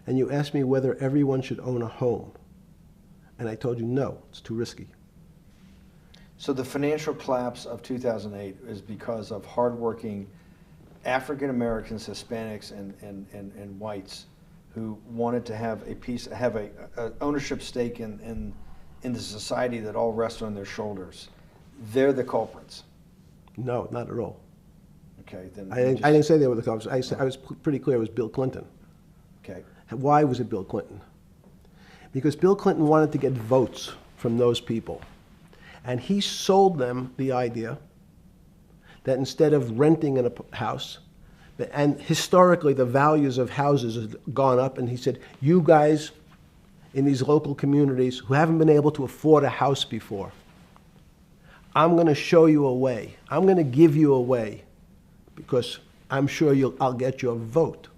and you asked me whether everyone should own a home. And I told you, no, it's too risky. So the financial collapse of 2008 is because of hardworking African Americans, Hispanics, and whites who wanted to have a ownership stake in the society that all rests on their shoulders. They're the culprits. No, not at all. Okay, then I didn't say they were the culprits. I was pretty clear it was Bill Clinton. Okay. Why was it Bill Clinton? Because Bill Clinton wanted to get votes from those people. And he sold them the idea that instead of renting in a house, and historically the values of houses have gone up, and he said, you guys in these local communities who haven't been able to afford a house before, I'm going to show you a way. I'm going to give you a way, because I'm sure I'll get your vote,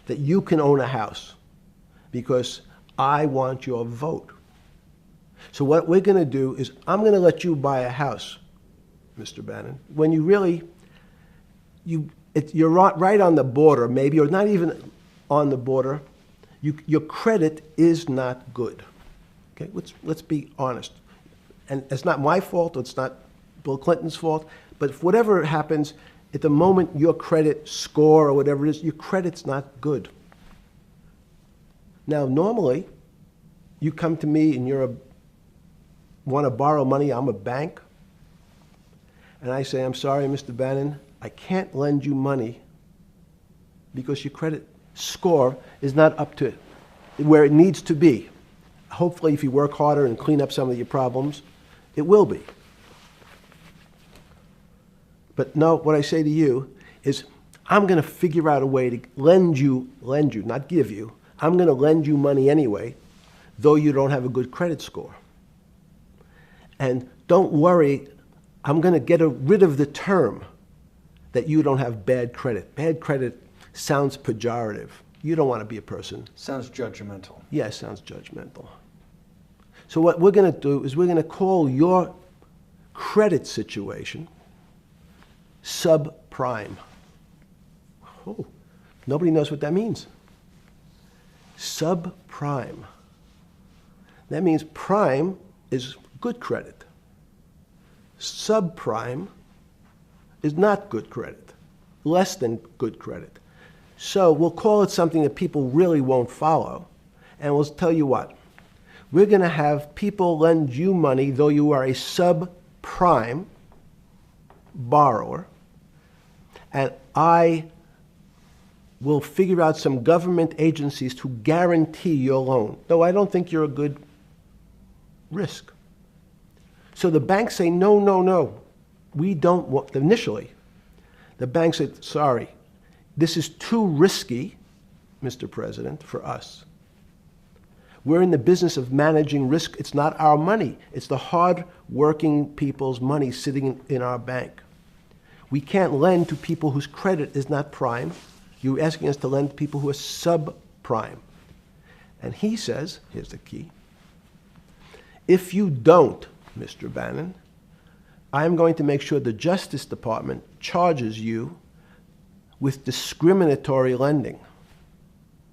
that you can own a house, because I want your vote. So what we're going to do is I'm going to let you buy a house, Mr. Bannon, when you really, you're right on the border, maybe, or not even on the border. Your credit is not good. Okay, let's be honest. And it's not my fault, it's not Bill Clinton's fault, but if whatever happens, at the moment your credit score or whatever it is, your credit's not good. Now, normally, you come to me and want to borrow money, I'm a bank, and I say, I'm sorry, Mr. Bannon, I can't lend you money because your credit score is not up to where it needs to be. Hopefully, if you work harder and clean up some of your problems, it will be. But no, what I say to you is, I'm going to figure out a way to lend you, not give you. I'm going to lend you money anyway, though you don't have a good credit score. And don't worry, I'm going to get rid of the term that you don't have bad credit. Bad credit sounds pejorative. You don't want to be a person. Sounds judgmental. Yeah, sounds judgmental. So what we're going to do is we're going to call your credit situation subprime. Oh, nobody knows what that means. Subprime. That means prime is good credit. Subprime is not good credit, less than good credit. So we'll call it something that people really won't follow, and we'll tell you what. We're going to have people lend you money, though you are a subprime borrower, and I will figure out some government agencies to guarantee your loan, though I don't think you're a good risk. So the banks say, no, no, no, we don't want, initially, the bank said, sorry, this is too risky, Mr. President, for us. We're in the business of managing risk. It's not our money. It's the hard-working people's money sitting in our bank. We can't lend to people whose credit is not prime. You're asking us to lend to people who are subprime. And he says, here's the key, if you don't, Mr. Bannon, I'm going to make sure the Justice Department charges you with discriminatory lending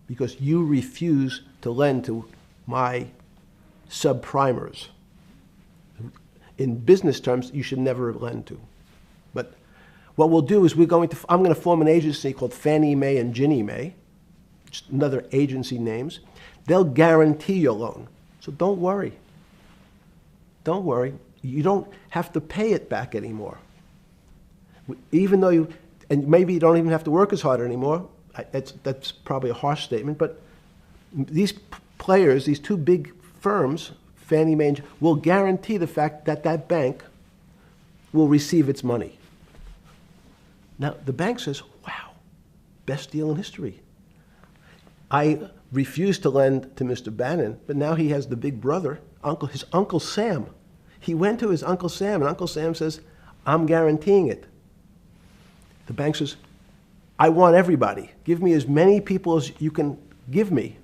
because you refuse to lend to my subprimers. In business terms, you should never lend to. But what we'll do is I'm going to form an agency called Fannie Mae and Ginnie Mae, just another agency names. They'll guarantee your loan. So don't worry. Don't worry. You don't have to pay it back anymore. Even though and maybe you don't even have to work as hard anymore. That's probably a harsh statement, but these players, these two big firms, Fannie Mae, will guarantee the fact that that bank will receive its money. Now, the bank says, wow, best deal in history. I refused to lend to Mr. Bannon, but now he has the big brother, his Uncle Sam. He went to his Uncle Sam, and Uncle Sam says, I'm guaranteeing it. The bank says, I want everybody. Give me as many people as you can give me,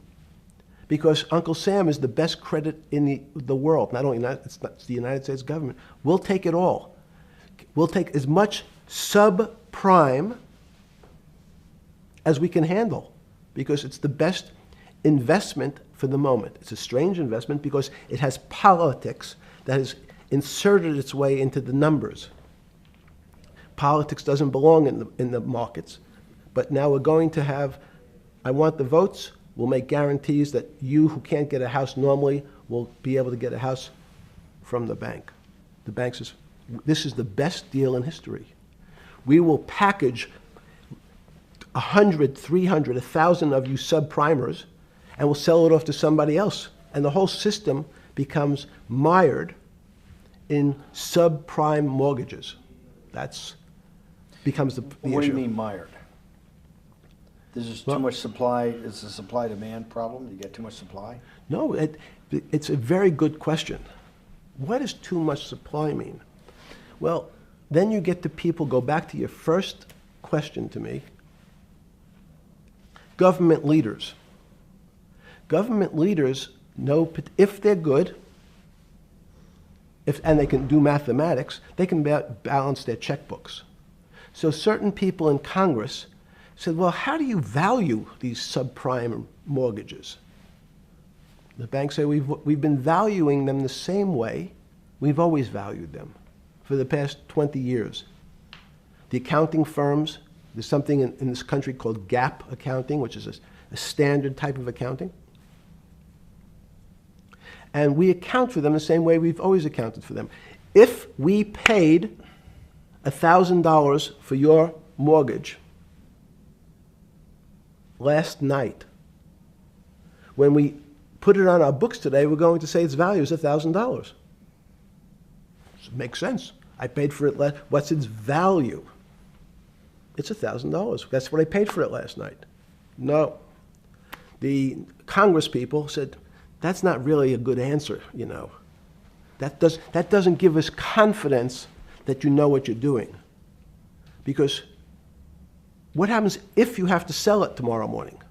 because Uncle Sam is the best credit in the world. Not only it's the United States government. We'll take it all. We'll take as much subprime as we can handle. because it's the best investment for the moment. It's a strange investment because it has politics that has inserted its way into the numbers. Politics doesn't belong in the markets, but now we're going to have, I want the votes, we'll make guarantees that you who can't get a house normally will be able to get a house from the bank. The bank says, this is the best deal in history. We will package 100, 300, 1,000 of you subprimers, and we'll sell it off to somebody else. And the whole system becomes mired in subprime mortgages. That's becomes the What do issue. you mean mired? There's just too much supply. It's a supply-demand problem. You get too much supply. No, it's a very good question. What does too much supply mean? Well, then you get to people, go back to your first question to me, government leaders. Government leaders know if they're good, and they can do mathematics, they can balance their checkbooks. So certain people in Congress said, well, how do you value these subprime mortgages? The banks say, we've been valuing them the same way we've always valued them for the past 20 years. The accounting firms, there's something in this country called GAAP accounting, which is a standard type of accounting. And we account for them the same way we've always accounted for them. If we paid $1,000 for your mortgage last night, when we put it on our books today, we're going to say its value is $1,000. It makes sense. I paid for it what's its value? It's $1,000. That's what I paid for it last night. No. The Congress people said, that's not really a good answer, you know. That doesn't give us confidence that you know what you're doing. Because what happens if you have to sell it tomorrow morning?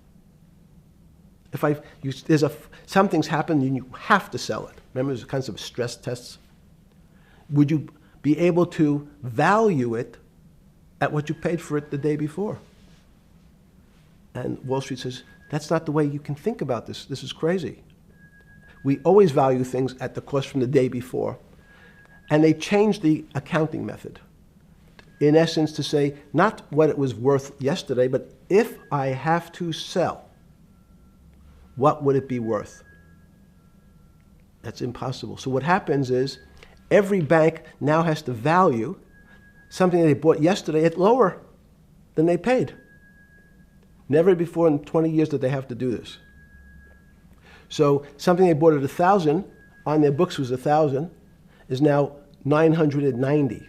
Something's happened and you have to sell it. Remember, there's kinds of stress tests. Would you be able to value it at what you paid for it the day before? And Wall Street says, that's not the way you can think about this. This is crazy. We always value things at the cost from the day before. And they changed the accounting method. In essence, to say not what it was worth yesterday, but if I have to sell, what would it be worth? That's impossible. So what happens is every bank now has to value something they bought yesterday at lower than they paid. Never before in 20 years did they have to do this. So something they bought at 1,000, on their books was 1,000, is now 990.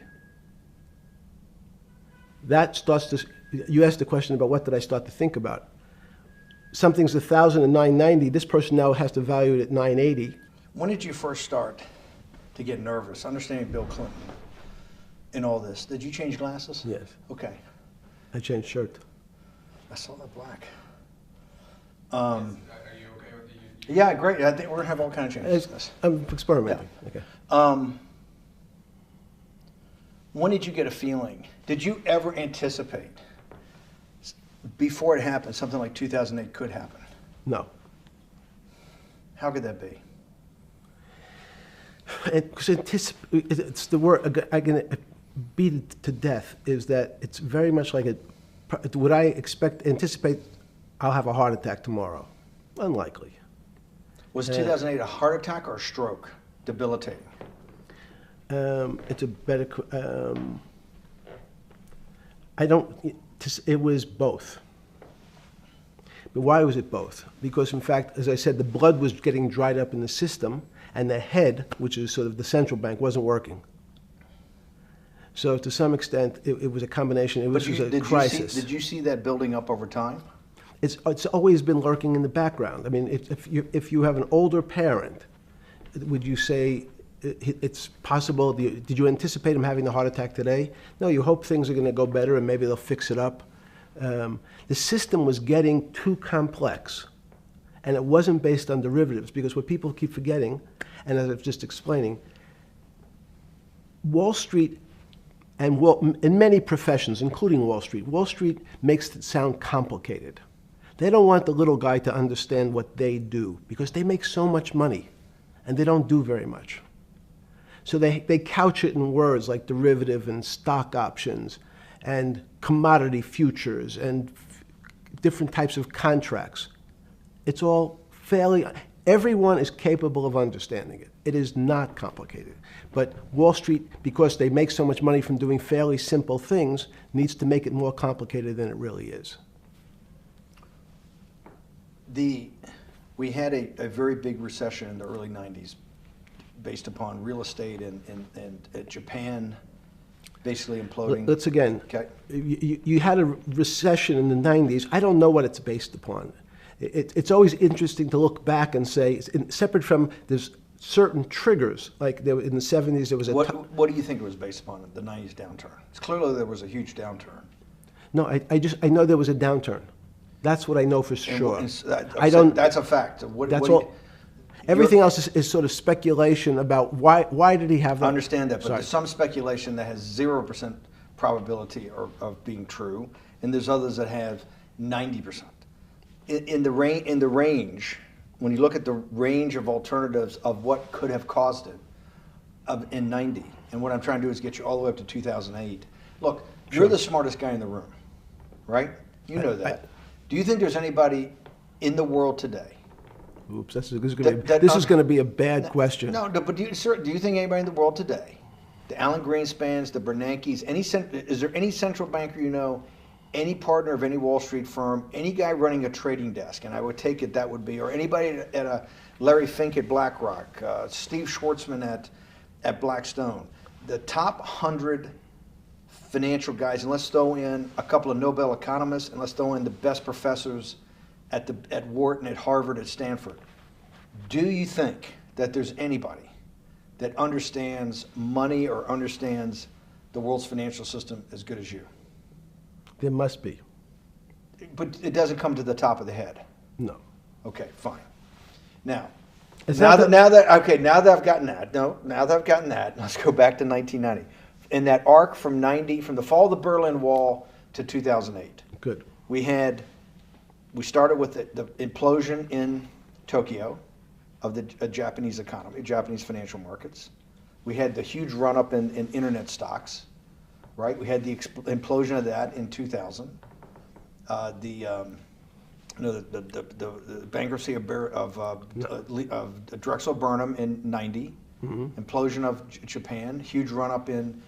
That starts to, you asked the question about what did I start to think about. Something's 1,000 and 990, this person now has to value it at 980. When did you first start to get nervous, understanding Bill Clinton in all this? Did you change glasses? Yes. Okay. I changed shirt. I saw that black. Are you okay with the? Yeah, great. I think we're gonna have all kinds of changes. I'm experimenting. Yeah. Okay. When did you get a feeling? Did you ever anticipate before it happened something like 2008 could happen? No. How could that be? It's the word I can beat it to death. Is that it's very much like would I anticipate I'll have a heart attack tomorrow? Unlikely. Was 2008 a heart attack or a stroke? Debilitating. It's a better. It was both. But why was it both? Because in fact, as I said, the blood was getting dried up in the system, and the head, which is sort of the central bank, wasn't working. So to some extent, it was a combination. It was a crisis. Did you see that building up over time? It's always been lurking in the background. I mean, if you have an older parent, would you say it's possible? Did you anticipate him having the heart attack today? No, you hope things are going to go better and maybe they'll fix it up. The system was getting too complex, and it wasn't based on derivatives, because what people keep forgetting, and as I was just explaining, Wall Street, and in many professions, including Wall Street makes it sound complicated. They don't want the little guy to understand what they do because they make so much money and they don't do very much. So they couch it in words like derivative and stock options and commodity futures and different types of contracts. It's all fairly, everyone is capable of understanding it. It is not complicated. But Wall Street, because they make so much money from doing fairly simple things, needs to make it more complicated than it really is. We had a very big recession in the early 90s based upon real estate and Japan basically imploding. Let's again, Okay. you had a recession in the 90s. I don't know what it's based upon. It's always interesting to look back and say, separate from there's certain triggers, like there, in the 70s there was a... What do you think it was based upon, the 90s downturn? It's clearly there was a huge downturn. No, I know there was a downturn. That's what I know for sure. That's a fact. That's all. Everything else is sort of speculation about why did he have that? I understand that, but Sorry. there's some speculation that has 0% probability of being true, and there's others that have 90%. In the range, when you look at the range of alternatives of what could have caused it in 90, and what I'm trying to do is get you all the way up to 2008. Look, you're the smartest guy in the room, right? You know that. Do you think there's anybody in the world today? Oops, this is going to be a bad question. No, but do you think anybody in the world today, the Alan Greenspans, the Bernankes, is there any central banker you know, any partner of any Wall Street firm, any guy running a trading desk, and I would take it that would be, or anybody at a Larry Fink at BlackRock, Steve Schwartzman at Blackstone, the top 100 financial guys, and let's throw in a couple of Nobel economists, and let's throw in the best professors at Wharton, at Harvard, at Stanford. Do you think that there's anybody that understands money or understands the world's financial system as good as you? There must be. But it doesn't come to the top of the head. No. Okay, fine. Now It's that I've gotten that, let's go back to 1990. In that arc from the fall of the Berlin Wall to 2008. Good. We started with the implosion in Tokyo of the Japanese economy, Japanese financial markets. We had the huge run-up in internet stocks, right? We had the implosion of that in 2000. The bankruptcy of Drexel Burnham in 90. Mm-hmm. Implosion of Japan, huge run-up in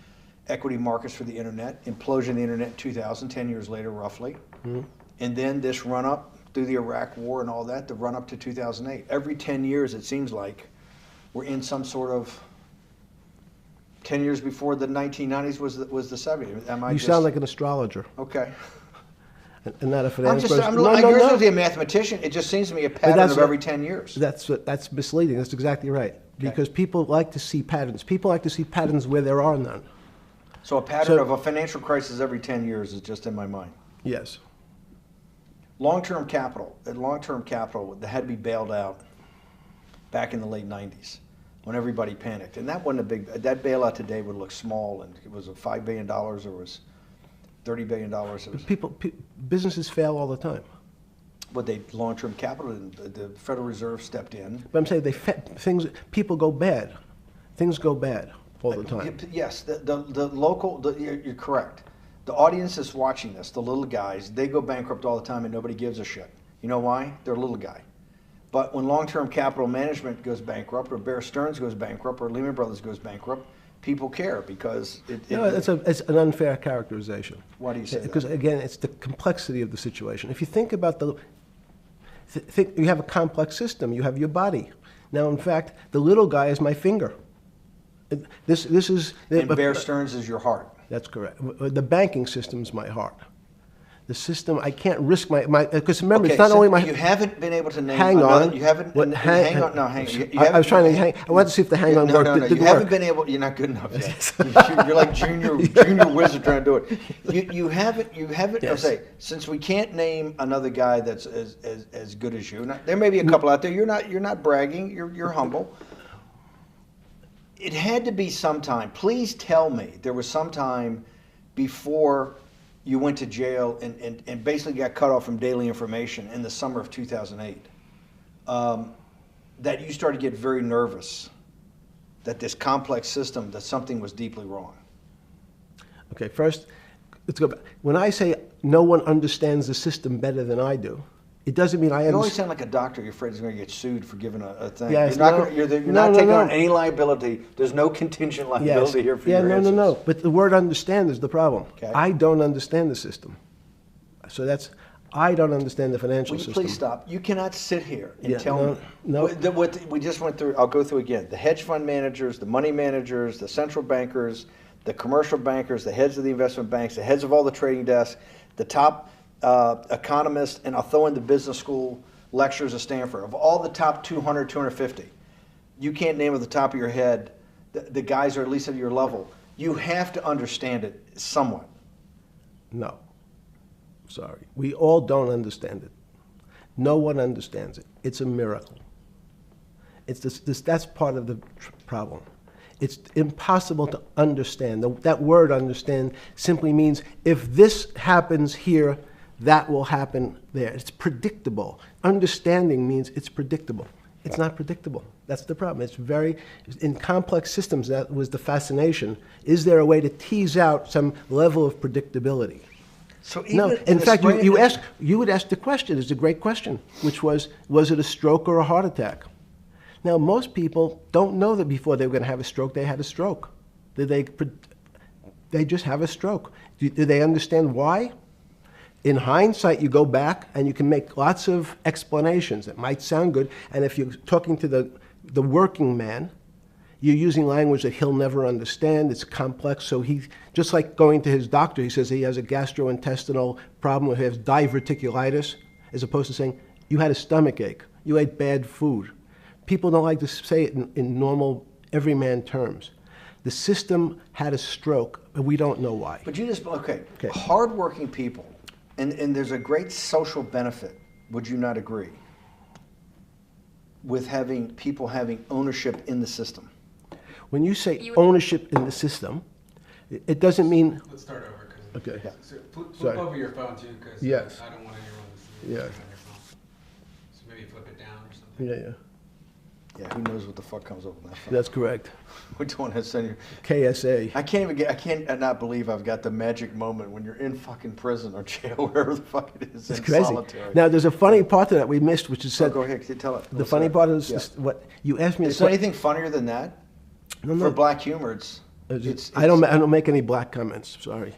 equity markets for the internet, implosion of the internet in 2000, 10 years later roughly. Mm-hmm. And then this run-up through the Iraq War and all that, the run-up to 2008. Every 10 years, it seems like, we're in some sort of 10 years before the 1990s was the 70s. You sound like an astrologer. Okay. And not a finance person. You're supposed to be a mathematician. It just seems to me a pattern of every 10 years. That's misleading. That's exactly right. Because people like to see patterns. People like to see patterns where there are none. So a pattern of a financial crisis every 10 years is just in my mind. Yes. Long-term capital that had to be bailed out back in the late 90s when everybody panicked. And that wasn't that bailout today would look small, and it was $5 billion or was $30 billion. Businesses fail all the time. But long-term capital, the Federal Reserve stepped in. But I'm saying people go bad. Things go bad all the time. Yes, you're correct. The audience is watching this, the little guys, they go bankrupt all the time and nobody gives a shit. You know why? They're a little guy. But when long-term capital management goes bankrupt, or Bear Stearns goes bankrupt, or Lehman Brothers goes bankrupt, people care because it's an unfair characterization. Why do you say that? Because again, it's the complexity of the situation. If you think about you have a complex system. You have your body. Now, in fact, the little guy is my finger. This is. And Bear Stearns is your heart. That's correct. The banking system is my heart. The system, I can't risk my because remember, it's not only my. You haven't been able to name. Hang on. You haven't. Hang on. No, hang. I was trying to hang. I wanted to see if the hang on worked. No. You haven't been able. You're not good enough yet. You're like junior wizard trying to do it. You haven't. Yes. I'll say, since we can't name another guy that's as good as you. There may be a couple out there. You're not bragging. You're humble. It had to be sometime. Please tell me there was some time before you went to jail and basically got cut off from daily information in the summer of 2008, that you started to get very nervous that this complex system, that something was deeply wrong? Okay, first, let's go back. When I say no one understands the system better than I do, it doesn't mean I You always understand. sound like a doctor. You're afraid he's going to get sued for giving a thing. Yes, you're not, no. gonna, you're No, not no, taking no. on any liability. There's no contingent liability here for yeah, your no, answers. no. But the word understand is the problem. Okay. I don't understand the system. So I don't understand the financial Will you system. please stop? You cannot sit here and Yeah, tell no, me. no. What we just went through, I'll go through again. The hedge fund managers, the money managers, the central bankers, the commercial bankers, the heads of the investment banks, the heads of all the trading desks, the top economists, and I'll throw in the business school lecturers at Stanford. Of all the top 200, 250, you can't name at the top of your head the guys are at least at your level. You have to understand it somewhat. No. Sorry. We all don't understand it. No one understands it. It's a miracle. It's that's part of the problem. It's impossible to understand. That word understand simply means if this happens here, that will happen there. It's predictable. Understanding means it's predictable. It's not predictable. That's the problem. In complex systems, that was the fascination. Is there a way to tease out some level of predictability? So even No, in fact, you would ask the question, it's a great question, which was it a stroke or a heart attack? Now, most people don't know that before they were going to have a stroke, they had a stroke. They just have a stroke. Do they understand why? In hindsight, you go back and you can make lots of explanations. It might sound good, and if you're talking to the working man, you're using language that he'll never understand. It's complex, so he, just like going to his doctor, he says he has a gastrointestinal problem, or he has diverticulitis, as opposed to saying, you had a stomach ache, you ate bad food. People don't like to say it in normal, everyman terms. The system had a stroke, but we don't know why. But you just, okay. Hardworking people, and there's a great social benefit, would you not agree, with having people having ownership in the system? When you say ownership in the system, it doesn't mean. Let's start over. Okay. Yeah. So flip Sorry. over your phone too, because Yes. I don't want anyone to see Yeah. what's on your phone. So maybe flip it down or something. Yeah. Yeah, who knows what the fuck comes up with that phone? That's correct. We don't want to send you. KSA. I can't not believe I've got the magic moment when you're in fucking prison or jail, wherever the fuck it is, It's in crazy. solitary. Now, there's a funny part to that we missed, which is So said. go ahead, tell it. The What's funny that? part is Yeah. what you asked me. Is there anything funnier than that? No, For black humor, it's I don't make any black comments. Sorry.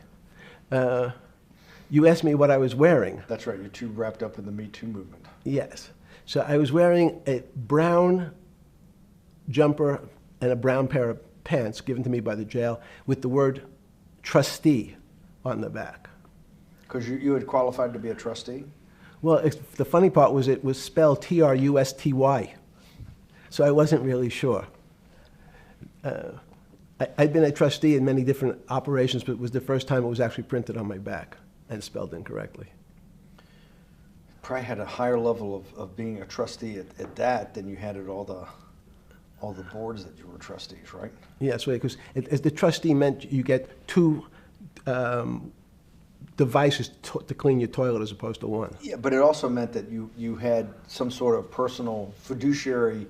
You asked me what I was wearing. That's right. You're too wrapped up in the Me Too movement. Yes. So I was wearing a brown jumper and a brown pair of pants given to me by the jail with the word trustee on the back. Because you had qualified to be a trustee? Well, the funny part was it was spelled Trusty. So I wasn't really sure. I'd been a trustee in many different operations, but it was the first time it was actually printed on my back and spelled incorrectly. Probably had a higher level of being a trustee at that than you had at all the boards that you were trustees, right? Yes, right, because as the trustee meant you get two devices to clean your toilet as opposed to one. Yeah, but it also meant that you had some sort of personal fiduciary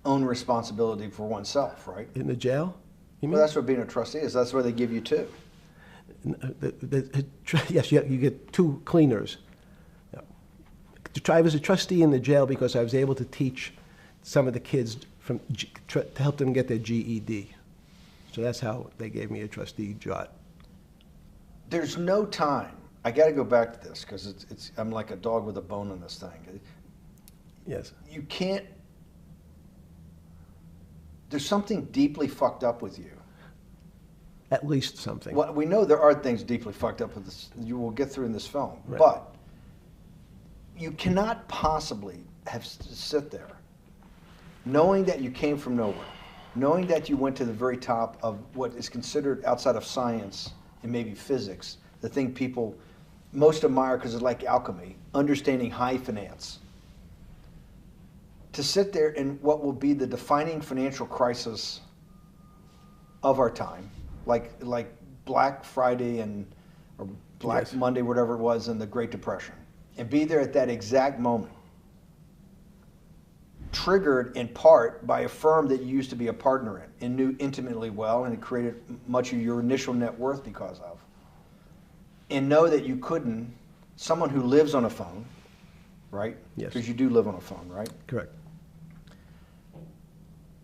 own responsibility for oneself, right? In the jail? You mean? Well, that's what being a trustee is. That's where they give you two. Yes, you get two cleaners. I was a trustee in the jail because I was able to teach some of the kids to help them get their GED. So that's how they gave me a trustee job. There's no time. I got to go back to this because I'm like a dog with a bone on this thing. Yes. You can't. There's something deeply fucked up with you. At least something. Well, we know there are things deeply fucked up with this. You will get through in this film, Right. but you cannot possibly sit there, knowing that you came from nowhere, knowing that you went to the very top of what is considered outside of science and maybe physics, the thing people most admire because it's like alchemy, understanding high finance. To sit there in what will be the defining financial crisis of our time, like Black Friday and or Black Yes. Monday, whatever it was, in the Great Depression, and be there at that exact moment, triggered in part by a firm that you used to be a partner in and knew intimately well, and it created much of your initial net worth because of, and know that you couldn't, someone who lives on a phone, right? Yes. Because you do live on a phone, right? Correct.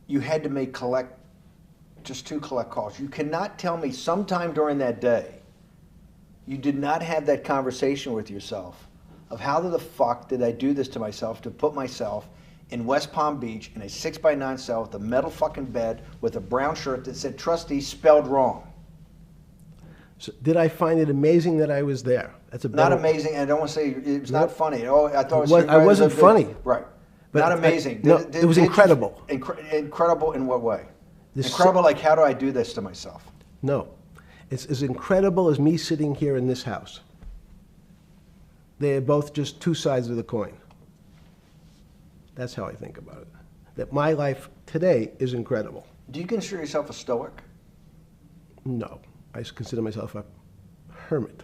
You had to make just 2 collect calls. You cannot tell me sometime during that day you did not have that conversation with yourself of how the fuck did I do this to myself to put myself in West Palm Beach in a 6x9 cell with a metal fucking bed with a brown shirt that said trustee spelled wrong. So did I find it amazing that I was there? That's a Not better- amazing, and I don't want to say it was not funny. Oh, I thought it was. I wasn't funny. Right. But Not I- amazing. no, it was incredible. Incredible in what way? This- Incredible, like how do I do this to myself? No. It's as incredible as me sitting here in this house. They are both just 2 sides of the coin. That's how I think about it. That my life today is incredible. Do you consider yourself a stoic? No. I consider myself a hermit.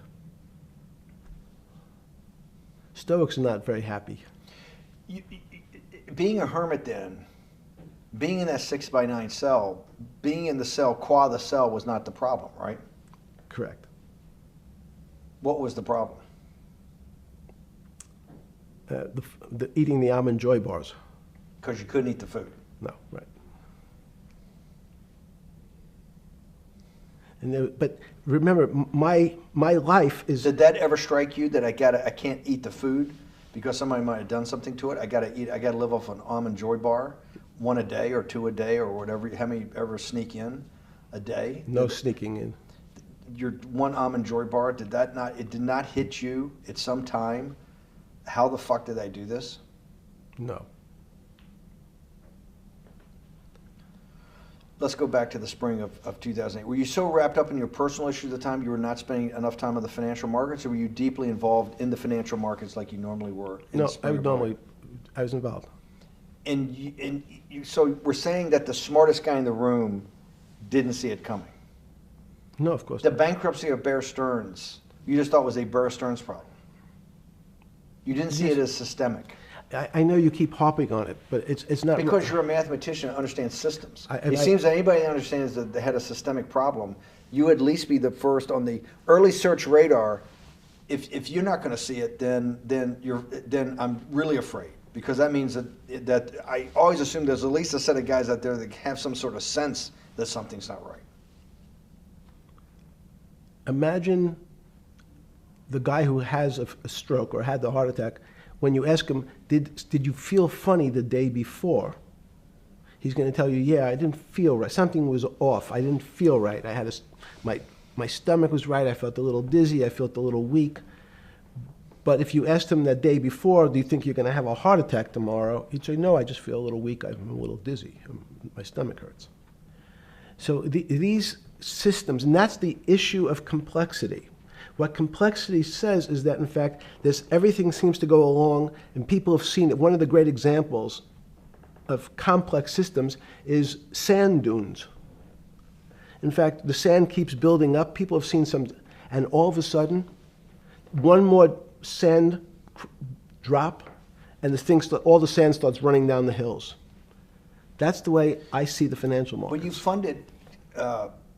Stoics are not very happy. Being a hermit then, being in that 6x9 cell, being in the cell qua the cell was not the problem, right? Correct. What was the problem? The eating the almond joy bars. Because you couldn't eat the food. No, right. And but remember, my life is. Did that ever strike you that I can't eat the food because somebody might have done something to it? I gotta live off an almond joy bar, 1 a day or 2 a day or whatever. How many ever sneak in a day? No sneaking in. Your 1 almond joy bar, it did not hit you at some time? How the fuck did I do this? No. Let's go back to the spring of 2008. Were you so wrapped up in your personal issues at the time you were not spending enough time on the financial markets, or were you deeply involved in the financial markets like you normally were? In No, the spring of 2008? I was involved. So we're saying that the smartest guy in the room didn't see it coming. No, of course The not. bankruptcy of Bear Stearns, you just thought was a Bear Stearns problem. You didn't see it as systemic. I know you keep harping on it, but it's not. Because you're a mathematician and understands systems. I- It seems that anybody that understands that they had a systemic problem, you would at least be the first on the early search radar. If you're not going to see it, then I'm really afraid, because that means that I always assume there's at least a set of guys out there that have some sort of sense that something's not right. Imagine the guy who has a stroke or had the heart attack. When you ask him, did you feel funny the day before? He's going to tell you, yeah, I didn't feel right. Something was off. I didn't feel right. I had my stomach was right. I felt a little dizzy. I felt a little weak. But if you asked him that day before, do you think you're going to have a heart attack tomorrow? He'd say, no, I just feel a little weak. I'm a little dizzy. My stomach hurts. So these systems, and that's the issue of complexity. What complexity says is that, in fact, everything seems to go along, and people have seen it. One of the great examples of complex systems is sand dunes. In fact, the sand keeps building up. People have seen some, and all of a sudden, one more sand drop, and all the sand starts running down the hills. That's the way I see the financial markets. When you funded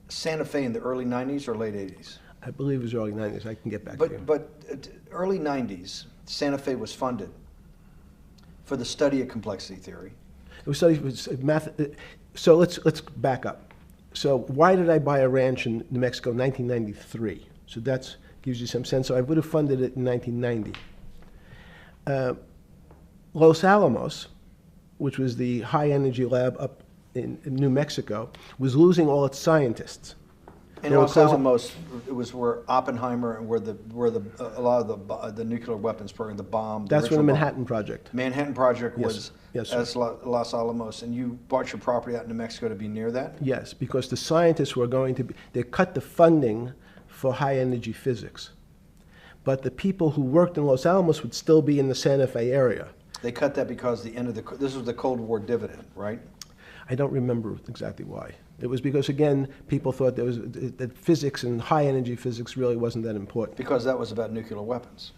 Santa Fe in the early 90s or late 80s? I believe it was early 90s. I can get back to you. But early 90s, Santa Fe was funded for the study of complexity theory. It was studied with math. So let's back up. So why did I buy a ranch in New Mexico in 1993? So that gives you some sense. So I would have funded it in 1990. Los Alamos, which was the high energy lab up in New Mexico, was losing all its scientists. And They were Los closing- Alamos, it was where Oppenheimer and where a lot of the nuclear weapons program, the bomb. That's where the original bomb. Manhattan Project. Manhattan Project Yes. was Yes, sir. as Los Alamos, and you bought your property out in New Mexico to be near that? Yes, because the scientists were going to be, they cut the funding for high energy physics. But the people who worked in Los Alamos would still be in the Santa Fe area. They cut that because this was the Cold War dividend, right? I don't remember exactly why. It was because, again, people thought that physics and high-energy physics really wasn't that important. Because that was about nuclear weapons.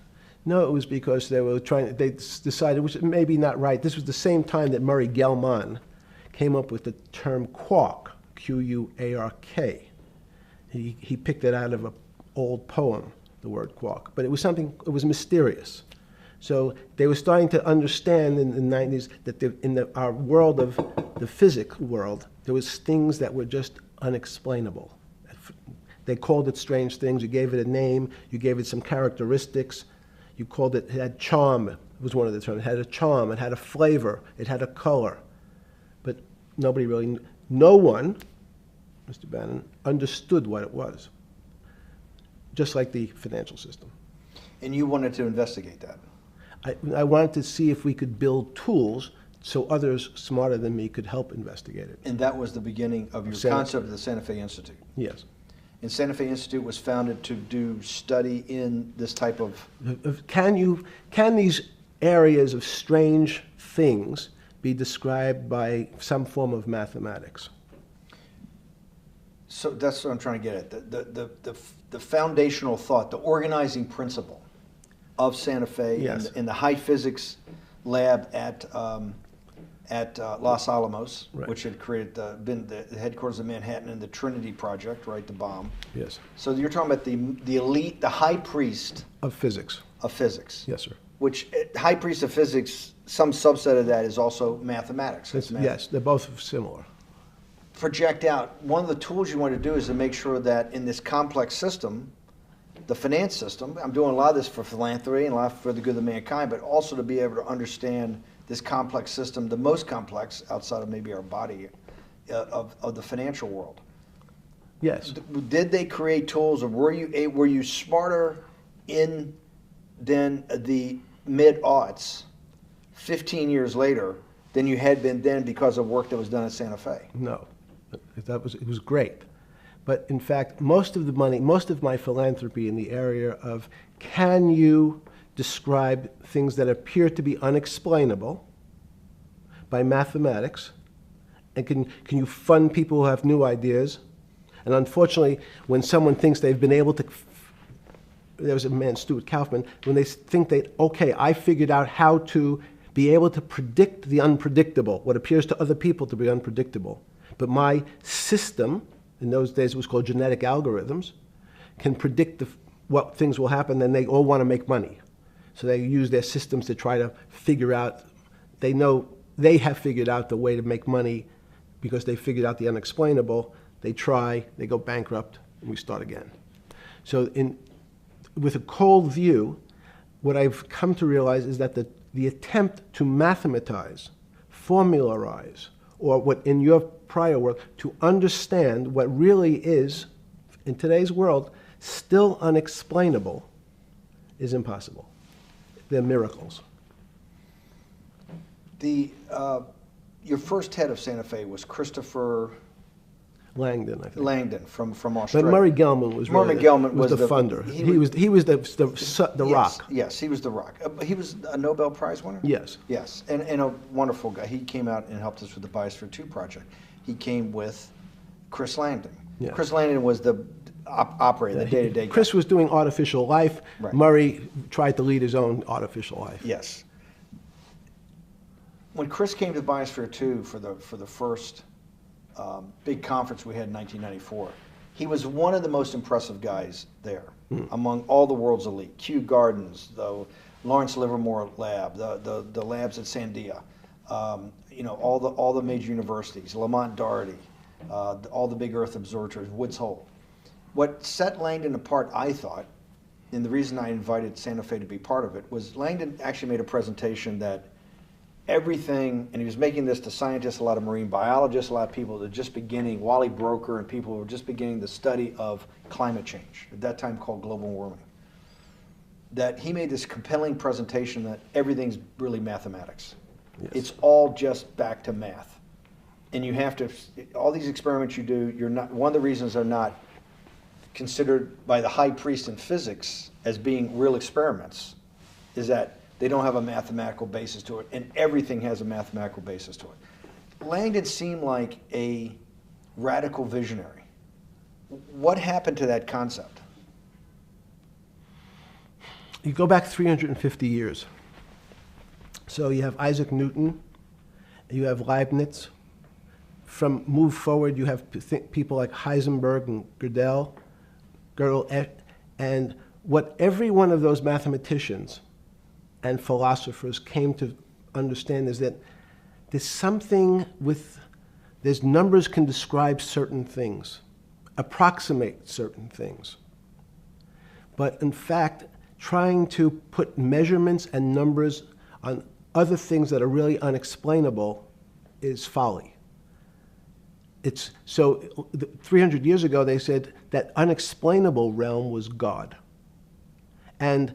No, it was because they decided, which may be not right, this was the same time that Murray Gell-Mann came up with the term quark, Q-U-A-R-K. He picked it out of an old poem, the word quark. But it was something, it was mysterious. So they were starting to understand in the 90s that our world of the physics world, there was things that were just unexplainable. They called it strange things. You gave it a name. You gave it some characteristics. You called it had charm. It was one of the terms. It had a charm. It had a flavor. It had a color. But nobody really, no one, Mr. Bannon, understood what it was. Just like the financial system. And you wanted to investigate that. I wanted to see if we could build tools so others smarter than me could help investigate it. And that was the beginning of your concept of the Santa Fe Institute. Yes. And Santa Fe Institute was founded to do study in this type of... Can these areas of strange things be described by some form of mathematics? So that's what I'm trying to get at. The foundational thought, the organizing principle of Santa Fe, yes, in the high physics lab at Los Alamos, right, which had been the headquarters of Manhattan, and the Trinity Project, right, the bomb. Yes. So you're talking about the elite, the high priest of physics. Of physics. Yes, sir. Which high priest of physics, some subset of that is also mathematics. Yes, they're both similar. Project out. One of the tools you want to do is to make sure that in this complex system, the finance system, I'm doing a lot of this for philanthropy and a lot for the good of mankind, but also to be able to understand this complex system, the most complex outside of maybe our body, of the financial world. Yes. Did they create tools, or were you smarter in than the mid-aughts, 15 years later, than you had been then because of work that was done at Santa Fe? No, it was great. But in fact, most of the money, most of my philanthropy in the area of can you describe things that appear to be unexplainable by mathematics, and can you fund people who have new ideas? And unfortunately, when someone thinks they've been able to, there was a man, Stuart Kaufman, when they think that, okay, I figured out how to be able to predict the unpredictable, what appears to other people to be unpredictable. But my system, in those days it was called genetic algorithms, can predict what things will happen, and they all want to make money. So they use their systems to try to figure out, they know they have figured out the way to make money because they figured out the unexplainable. They try, they go bankrupt, and we start again. So with a cold view, what I've come to realize is that the attempt to mathematize, formularize, or what in your prior work, to understand what really is, in today's world, still unexplainable, is impossible. They're miracles. Your first head of Santa Fe was Christopher Langdon, I think. Langdon from Australia. But Murray Gell-Mann was Murray really Gell-Mann was the funder. He was the rock. Yes, he was the rock. He was a Nobel Prize winner? Yes. Yes, and a wonderful guy. He came out and helped us with the Biosphere 2 project. He came with Chris Langdon. Yes. Chris Langdon was the operator, the day-to-day guy. Chris was doing artificial life. Right. Murray tried to lead his own artificial life. Yes. When Chris came to Biosphere 2 for the first big conference we had in 1994, he was one of the most impressive guys there among all the world's elite. Kew Gardens, the Lawrence Livermore lab, the labs at Sandia, all the major universities, Lamont Doherty, all the big Earth observatories, Woods Hole. What set Langdon apart, I thought, and the reason I invited Santa Fe to be part of it, was Langdon actually made a presentation that everything, and he was making this to scientists, a lot of marine biologists, a lot of people that are just beginning, Wally Broker and people who were just beginning the study of climate change, at that time called global warming. That he made this compelling presentation that everything's really mathematics. Yes. It's all just back to math. And you have to, all these experiments you do, you're not, one of the reasons they're not considered by the high priest in physics as being real experiments is that they don't have a mathematical basis to it, and everything has a mathematical basis to it. Langdon seemed like a radical visionary. What happened to that concept? You go back 350 years. So you have Isaac Newton, you have Leibniz. From move forward, you have people like Heisenberg and Gödel, and what every one of those mathematicians and philosophers came to understand is that there's numbers can describe certain things, approximate certain things. But in fact, trying to put measurements and numbers on other things that are really unexplainable is folly. 300 years ago, they said that unexplainable realm was God. And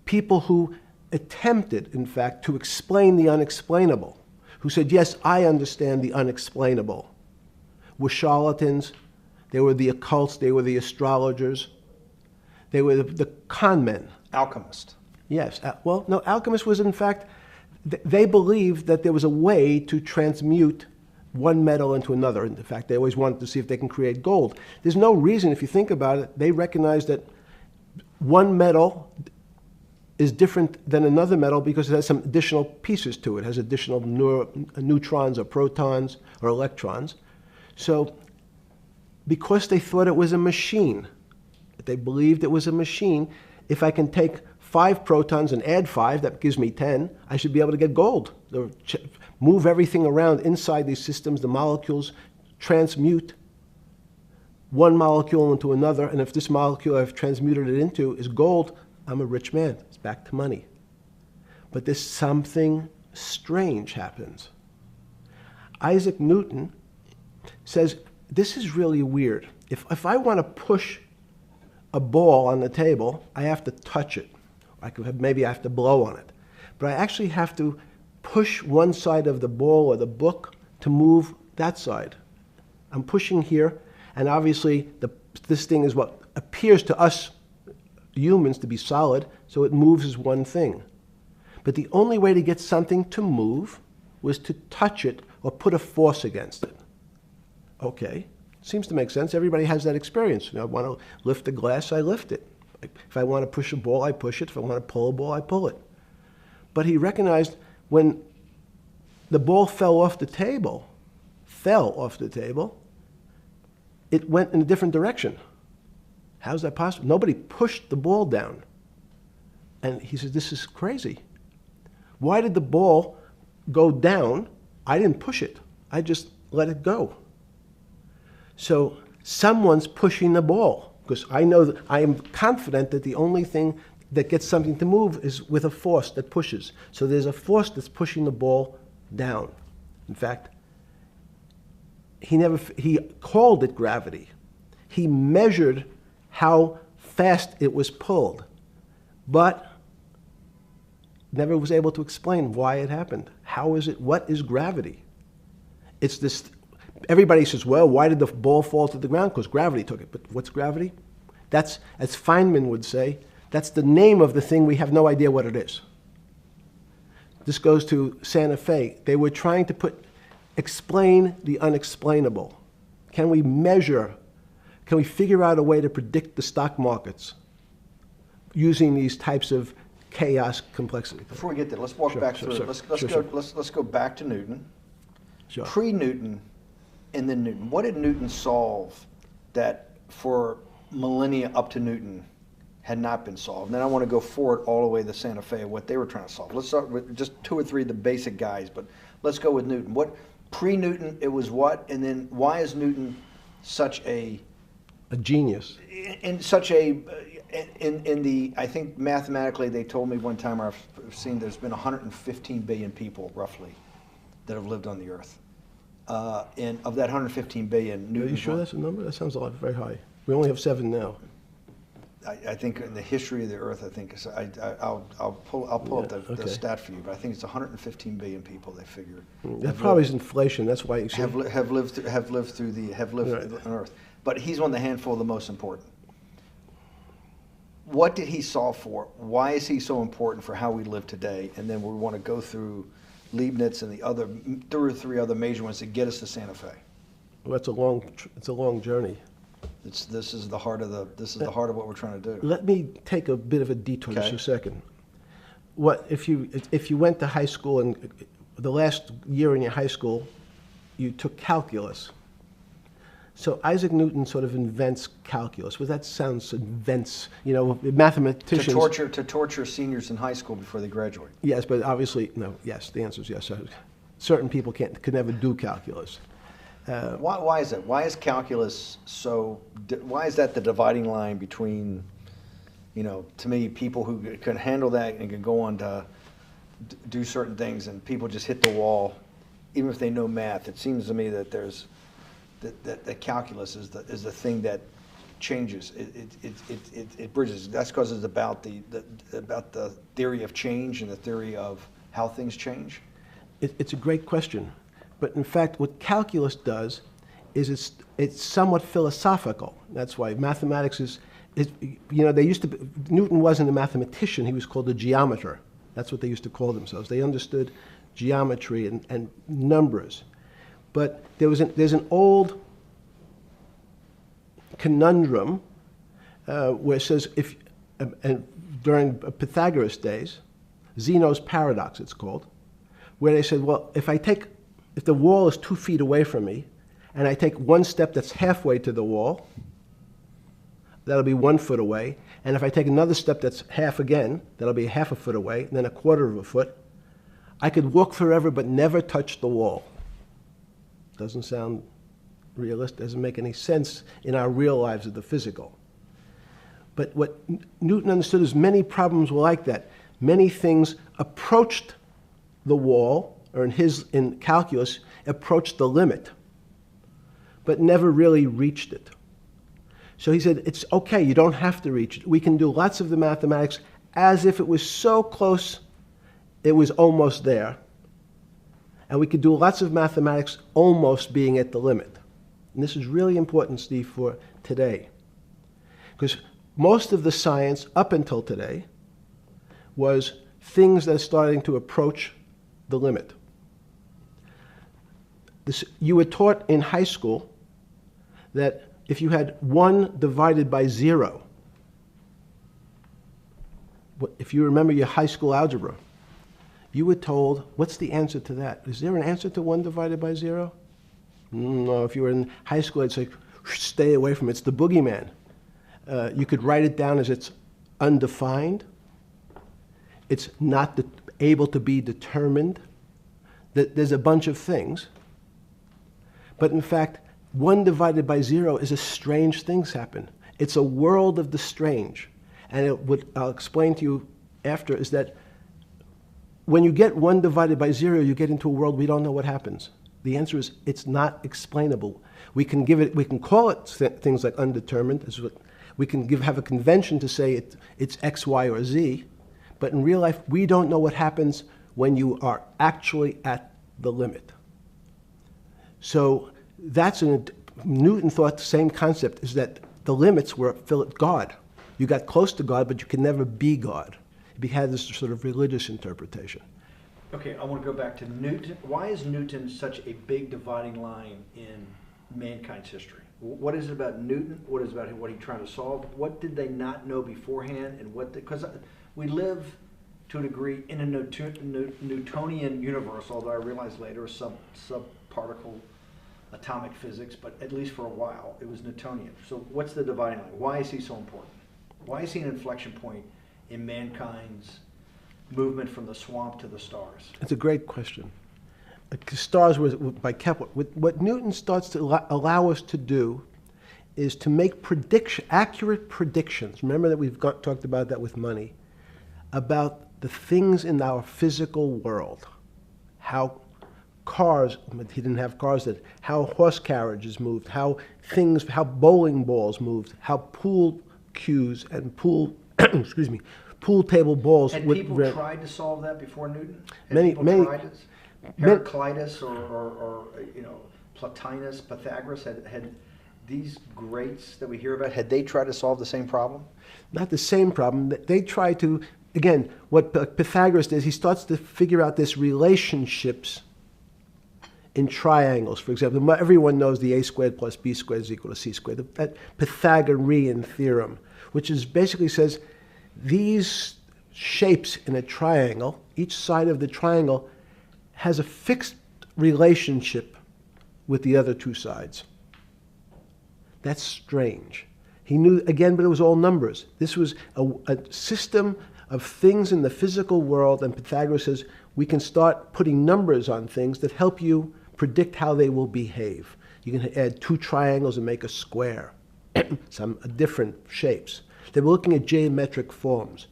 people who attempted, in fact, to explain the unexplainable, who said, yes, I understand the unexplainable, were charlatans, they were the occults, they were the astrologers, they were the con men. Alchemist. Yes. Well, no, alchemist was, in fact, they believed that there was a way to transmute one metal into another. In fact, they always wanted to see if they can create gold. There's no reason, if you think about it, they recognize that one metal is different than another metal because it has some additional pieces to it. It has additional neutrons or protons or electrons. So because they thought it was a machine, they believed it was a machine, if I can take 5 protons and add 5, that gives me 10, I should be able to get gold. Move everything around inside these systems, the molecules transmute one molecule into another, and if this molecule I've transmuted it into is gold, I'm a rich man. It's back to money. But there's something strange happens. Isaac Newton says, this is really weird. If I want to push a ball on the table, I have to touch it. Maybe I have to blow on it. But I actually have to push one side of the ball or the book to move that side. I'm pushing here, and obviously this thing is what appears to us humans to be solid, so it moves as one thing. But the only way to get something to move was to touch it or put a force against it. Okay, seems to make sense. Everybody has that experience. I want to lift a glass, I lift it. If I want to push a ball, I push it. If I want to pull a ball, I pull it. But he recognized when the ball fell off the table, it went in a different direction. How's that possible? Nobody pushed the ball down. And he says, this is crazy. Why did the ball go down? I didn't push it. I just let it go. So someone's pushing the ball, because I know that I am confident that the only thing that gets something to move is with a force that pushes. So there's a force that's pushing the ball down. In fact, he called it gravity. He measured how fast it was pulled, but never was able to explain why it happened. How is it? What is gravity? It's this. Everybody says, well, why did the ball fall to the ground? Because gravity took it. But what's gravity? That's, as Feynman would say, that's the name of the thing. We have no idea what it is. This goes to Santa Fe. They were trying to explain the unexplainable. Can we measure? Can we figure out a way to predict the stock markets using these types of chaos complexity? Before we get there, let's walk back through it. Let's go back to Newton. Sure. Pre-Newton and then Newton. What did Newton solve that for millennia up to Newton had not been solved? And then I want to go forward all the way to Santa Fe, what they were trying to solve. Let's start with just 2 or 3 of the basic guys, but let's go with Newton. What pre-Newton, it was what? And then why is Newton such a genius? In such a in the, I think mathematically they told me one time, I've seen there's been 115 billion people roughly that have lived on the earth. And of that 115 billion, Newton. Are you sure that's a number? That sounds a lot very high. We only have 7 now. I think in the history of the earth, I think I'll pull up the stat for you, but I think it's 115 billion people. They figure that probably is inflation. That's why you have lived on Earth. But he's one of the handful of the most important. What did he solve for? Why is he so important for how we live today? And then we want to go through Leibniz and the other, 3 other major ones that get us to Santa Fe? Well, it's a long journey. This is the heart of what we're trying to do. Let me take a bit of a detour just Okay. a second. What if you went to high school and the last year in your high school, you took calculus? So Isaac Newton sort of invents calculus. Well, that sounds invents, mathematicians. To torture seniors in high school before they graduate. Yes, but obviously, no, yes, the answer is yes. Certain people could never do calculus. Why is that? Why is calculus why is that the dividing line between, to me, people who can handle that and can go on to do certain things, and people just hit the wall, even if they know math? It seems to me that that calculus is the thing that changes. It bridges. That's because it's about the theory of change and the theory of how things change. It's a great question. But in fact, what calculus does is it's somewhat philosophical. That's why mathematics Newton wasn't a mathematician, he was called a geometer. That's what they used to call themselves. They understood geometry and numbers. But there's an old conundrum where it says, during Pythagoras' days, Zeno's paradox it's called, where they said, well, if the wall is 2 feet away from me, and I take one step that's halfway to the wall, that'll be 1 foot away. And if I take another step that's half again, that'll be half a foot away, and then a quarter of a foot. I could walk forever but never touch the wall. Doesn't sound realistic, doesn't make any sense in our real lives of the physical. But what Newton understood is many problems were like that. Many things approached the wall, or in calculus, approached the limit, but never really reached it. So he said, it's okay, you don't have to reach it. We can do lots of the mathematics as if it was so close, it was almost there. And we could do lots of mathematics almost being at the limit. And this is really important, Steve, for today. Because most of the science up until today was things that are starting to approach the limit. You were taught in high school that if you had 1 divided by 0, if you remember your high school algebra, you were told, what's the answer to that? Is there an answer to 1 divided by 0? No, if you were in high school, I'd say, stay away from it. It's the boogeyman. You could write it down as it's undefined. It's not able to be determined. There's a bunch of things. But in fact, 1 divided by 0 is a strange things happen. It's a world of the strange. And what I'll explain to you after is that when you get 1 divided by 0, you get into a world we don't know what happens. The answer is it's not explainable. We can call it things like undetermined. We can have a convention to say it's X, Y, or Z. But in real life, we don't know what happens when you are actually at the limit. So Newton thought the same concept is that the limits were God. You got close to God, but you could never be God. He had this sort of religious interpretation. Okay, I want to go back to Newton. Why is Newton such a big dividing line in mankind's history? What is it about Newton? What is it about what he's trying to solve? What did they not know beforehand? And because we live to a degree in a Newtonian universe, although I realized later it was subparticle atomic physics, but at least for a while it was Newtonian. So what's the dividing line? Why is he so important? Why is he an inflection point in mankind's movement from the swamp to the stars? It's a great question. Stars was by Kepler. What Newton starts to allow us to do is to make accurate predictions. Remember that we've talked about that with money, about the things in our physical world, how cars, but he didn't have cars, how horse carriages moved, how bowling balls moved, how pool cues and pool table balls. Had people tried to solve that before Newton? Many. Heraclitus or Plotinus, Pythagoras, had these greats that we hear about, had they tried to solve the same problem? Not the same problem. They tried to again, what Pythagoras does, he starts to figure out this relationships in triangles. For example, everyone knows the a squared plus b squared is equal to c squared, that Pythagorean theorem, which is basically says these shapes in a triangle, each side of the triangle has a fixed relationship with the other two sides. That's strange. He knew, again, but it was all numbers. This was a system of things in the physical world, and Pythagoras says we can start putting numbers on things that help you predict how they will behave. You can add two triangles and make a square, some different shapes. They were looking at geometric forms.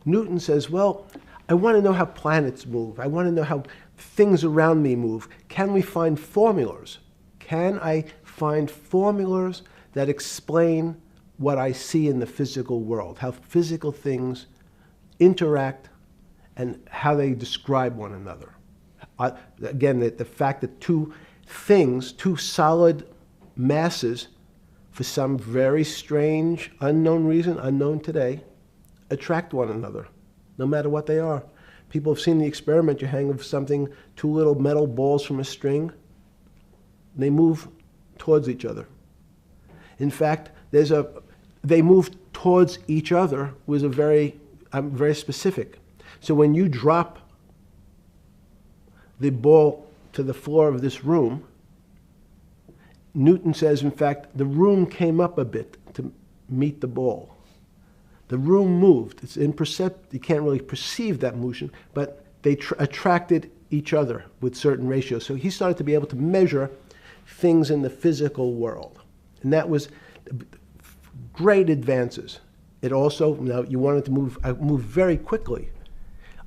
Newton says, well, I want to know how planets move. I want to know how things around me move. Can we find formulas? Can I find formulas that explain what I see in the physical world, how physical things interact and how they describe one another? Again, the fact that two things, two solid masses, for some very strange, unknown reason, unknown today, attract one another, no matter what they are. People have seen the experiment. You hang something, two little metal balls from a string, and they move towards each other. In fact, they move towards each other was very specific. So when you drop the ball to the floor of this room, Newton says, in fact, the room came up a bit to meet the ball. The room moved. It's imperceptible. You can't really perceive that motion, but they attracted each other with certain ratios. So he started to be able to measure things in the physical world. And that was great advances. It also, now you wanted to move very quickly.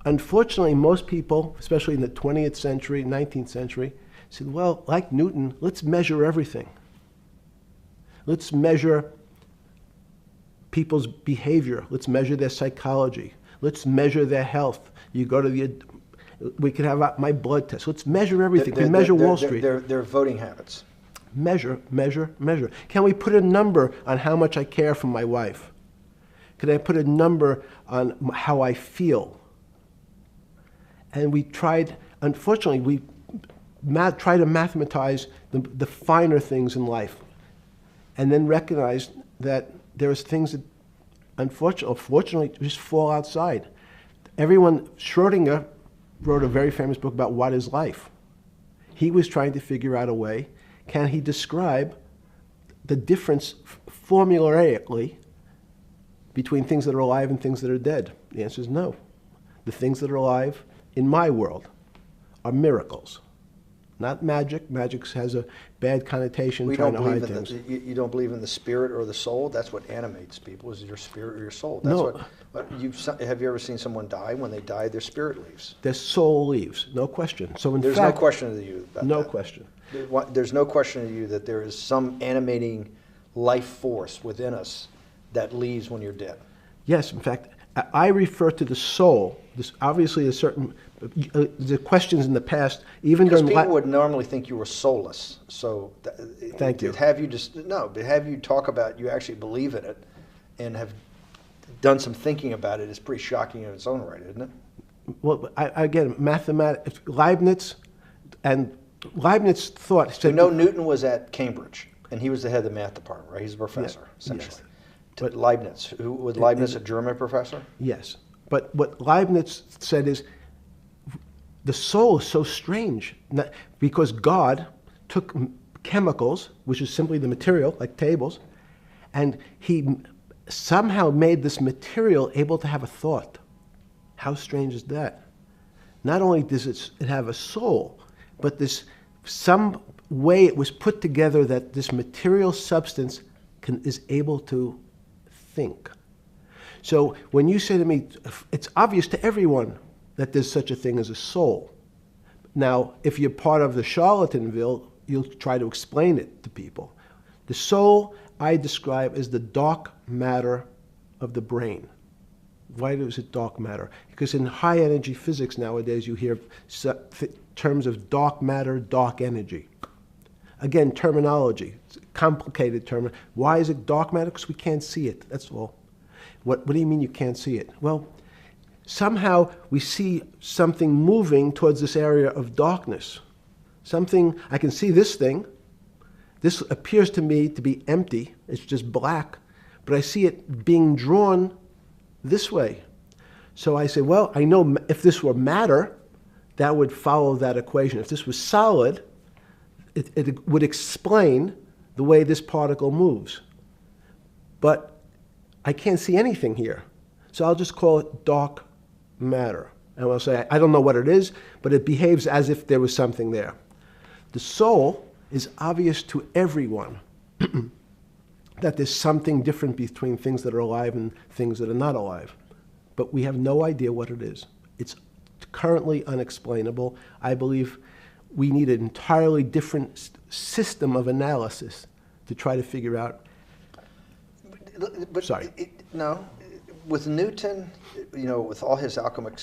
Unfortunately, most people, especially in the 20th century, 19th century, said, well, like Newton, let's measure everything. Let's measure people's behavior. Let's measure their psychology. Let's measure their health. You go to we could have my blood test. Let's measure everything. We measure Wall Street. Their voting habits. Measure, measure, measure. Can we put a number on how much I care for my wife? Can I put a number on how I feel? And we tried, unfortunately, we try to mathematize the finer things in life, and then recognize that there's things that, unfortunately, just fall outside. Schrodinger wrote a very famous book about what is life. He was trying to figure out a way, can he describe the difference formulaically between things that are alive and things that are dead? The answer is no. The things that are alive in my world are miracles, not magic. Magic has a bad connotation, trying to hide things. You don't believe in the spirit or the soul? That's what animates people, is your spirit or your soul. That's No. Have you ever seen someone die? When they die, their spirit leaves. Their soul leaves, no question. So in There's fact, no question to you about no that. question. There's no question to you that there is some animating life force within us that leaves when you're dead. Yes, in fact, I refer to the soul. This obviously a certain the questions in the past, even Because during people would normally think you were soulless. So Thank you. But have you talk about you actually believe in it and have done some thinking about it is pretty shocking in its own right, isn't it? Well, again, mathematics, Leibniz thought. We know Newton was at Cambridge, and he was the head of the math department, right? He's a professor, essentially. Yes. But Leibniz, was Leibniz a German professor? Yes, but what Leibniz said is the soul is so strange because God took chemicals, which is simply the material, like tables, and he somehow made this material able to have a thought. How strange is that? Not only does it have a soul, but some way it was put together that this material substance is able to think. So when you say to me, it's obvious to everyone that there's such a thing as a soul. Now, if you're part of the Charlatanville, you'll try to explain it to people. The soul I describe as the dark matter of the brain. Why is it dark matter? Because in high energy physics nowadays you hear terms of dark matter, dark energy. Again, terminology, it's a complicated term. Why is it dark matter? Because we can't see it, that's all. What do you mean you can't see it? Well, somehow we see something moving towards this area of darkness. Something, I can see this thing. This appears to me to be empty. It's just black. But I see it being drawn this way. So I say, well, I know if this were matter, that would follow that equation. If this was solid, it would explain the way this particle moves. But I can't see anything here. So I'll just call it dark matter. And I'll say, I don't know what it is, but it behaves as if there was something there. The soul is obvious to everyone that there's something different between things that are alive and things that are not alive. But we have no idea what it is. It's currently unexplainable. I believe we need an entirely different system of analysis to try to figure out. But Sorry. No, with Newton, with all his alchemical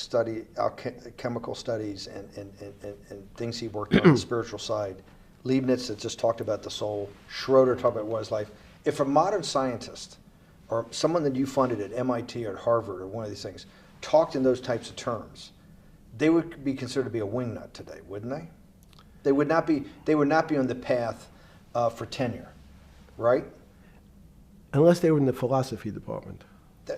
studies and things he worked on the spiritual side, Leibniz had just talked about the soul, Schroeder talked about what is life. If a modern scientist or someone that you funded at MIT or at Harvard or one of these things talked in those types of terms, they would be considered to be a wingnut today, wouldn't they? They would not be on the path for tenure, right? Unless they were in the philosophy department.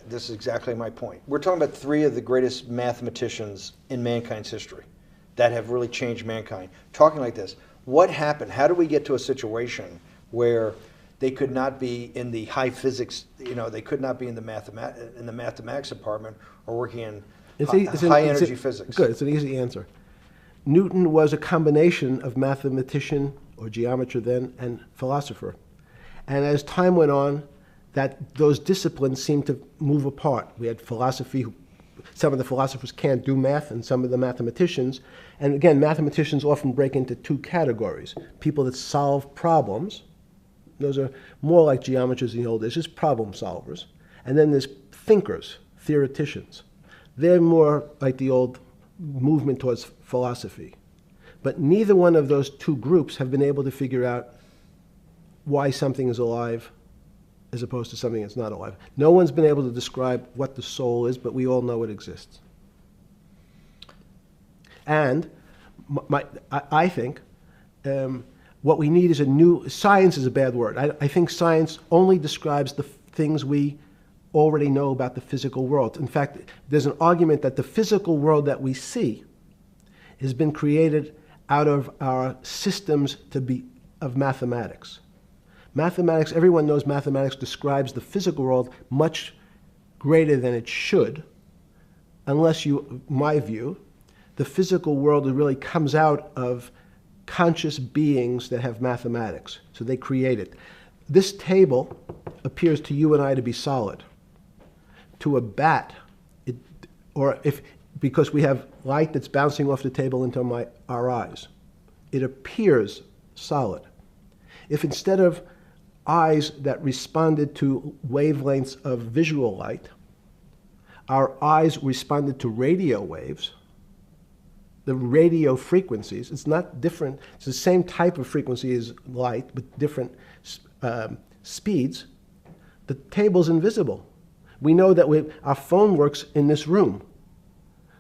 This is exactly my point. We're talking about three of the greatest mathematicians in mankind's history that have really changed mankind. Talking like this, what happened? How do we get to a situation where they could not be in the high physics, they could not be in the mathematics department or working in high energy physics? Good, it's an easy answer. Newton was a combination of mathematician, or geometer then, and philosopher. And as time went on, those disciplines seemed to move apart. We had philosophy, some of the philosophers can't do math, and some of the mathematicians. And again, mathematicians often break into two categories. People that solve problems, those are more like geometers in the old days, just problem solvers. And then there's thinkers, theoreticians. They're more like the old movement towards philosophy. But neither one of those two groups have been able to figure out why something is alive as opposed to something that's not alive. No one's been able to describe what the soul is, but we all know it exists. And I think what we need is science is a bad word. I think science only describes the things we already know about the physical world. In fact, there's an argument that the physical world that we see has been created out of our systems of mathematics. Mathematics, everyone knows mathematics describes the physical world much greater than it should, unless my view, the physical world really comes out of conscious beings that have mathematics. So they create it. This table appears to you and I to be solid. To a bat, because we have light that's bouncing off the table into our eyes, it appears solid. If instead of eyes that responded to wavelengths of visual light, our eyes responded to radio waves, the radio frequencies, it's not different, it's the same type of frequency as light, but different speeds, the table's invisible. We know that our phone works in this room.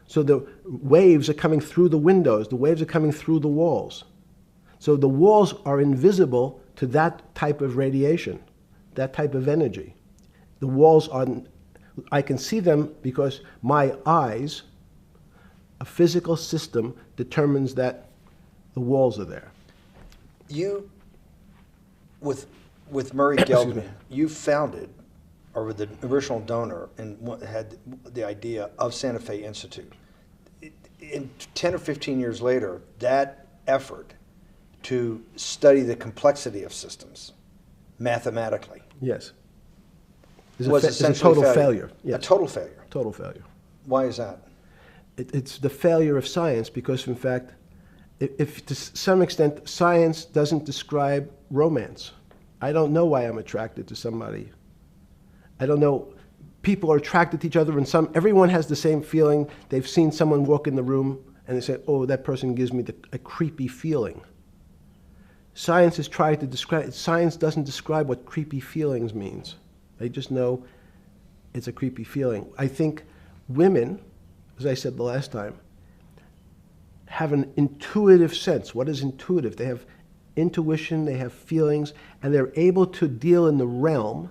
So the waves are coming through the windows, the waves are coming through the walls. So the walls are invisible to that type of radiation, that type of energy. The walls I can see them because my eyes, a physical system determines that the walls are there. You, with Murray Geldman, you founded, or were the original donor, and had the idea of Santa Fe Institute. In 10 or 15 years later, that effort to study the complexity of systems mathematically. Yes. Was it's a total failure. Yes. A total failure. Total failure. Why is that? It's the failure of science because, in fact, if to some extent science doesn't describe romance. I don't know why I'm attracted to somebody. I don't know. People are attracted to each other, and everyone has the same feeling. They've seen someone walk in the room, and they say, "Oh, that person gives me a creepy feeling." Science has tried to describe. Science doesn't describe what creepy feelings means. They just know it's a creepy feeling. I think women as I said the last time, have an intuitive sense. What is intuitive? They have intuition, they have feelings, and they're able to deal in the realm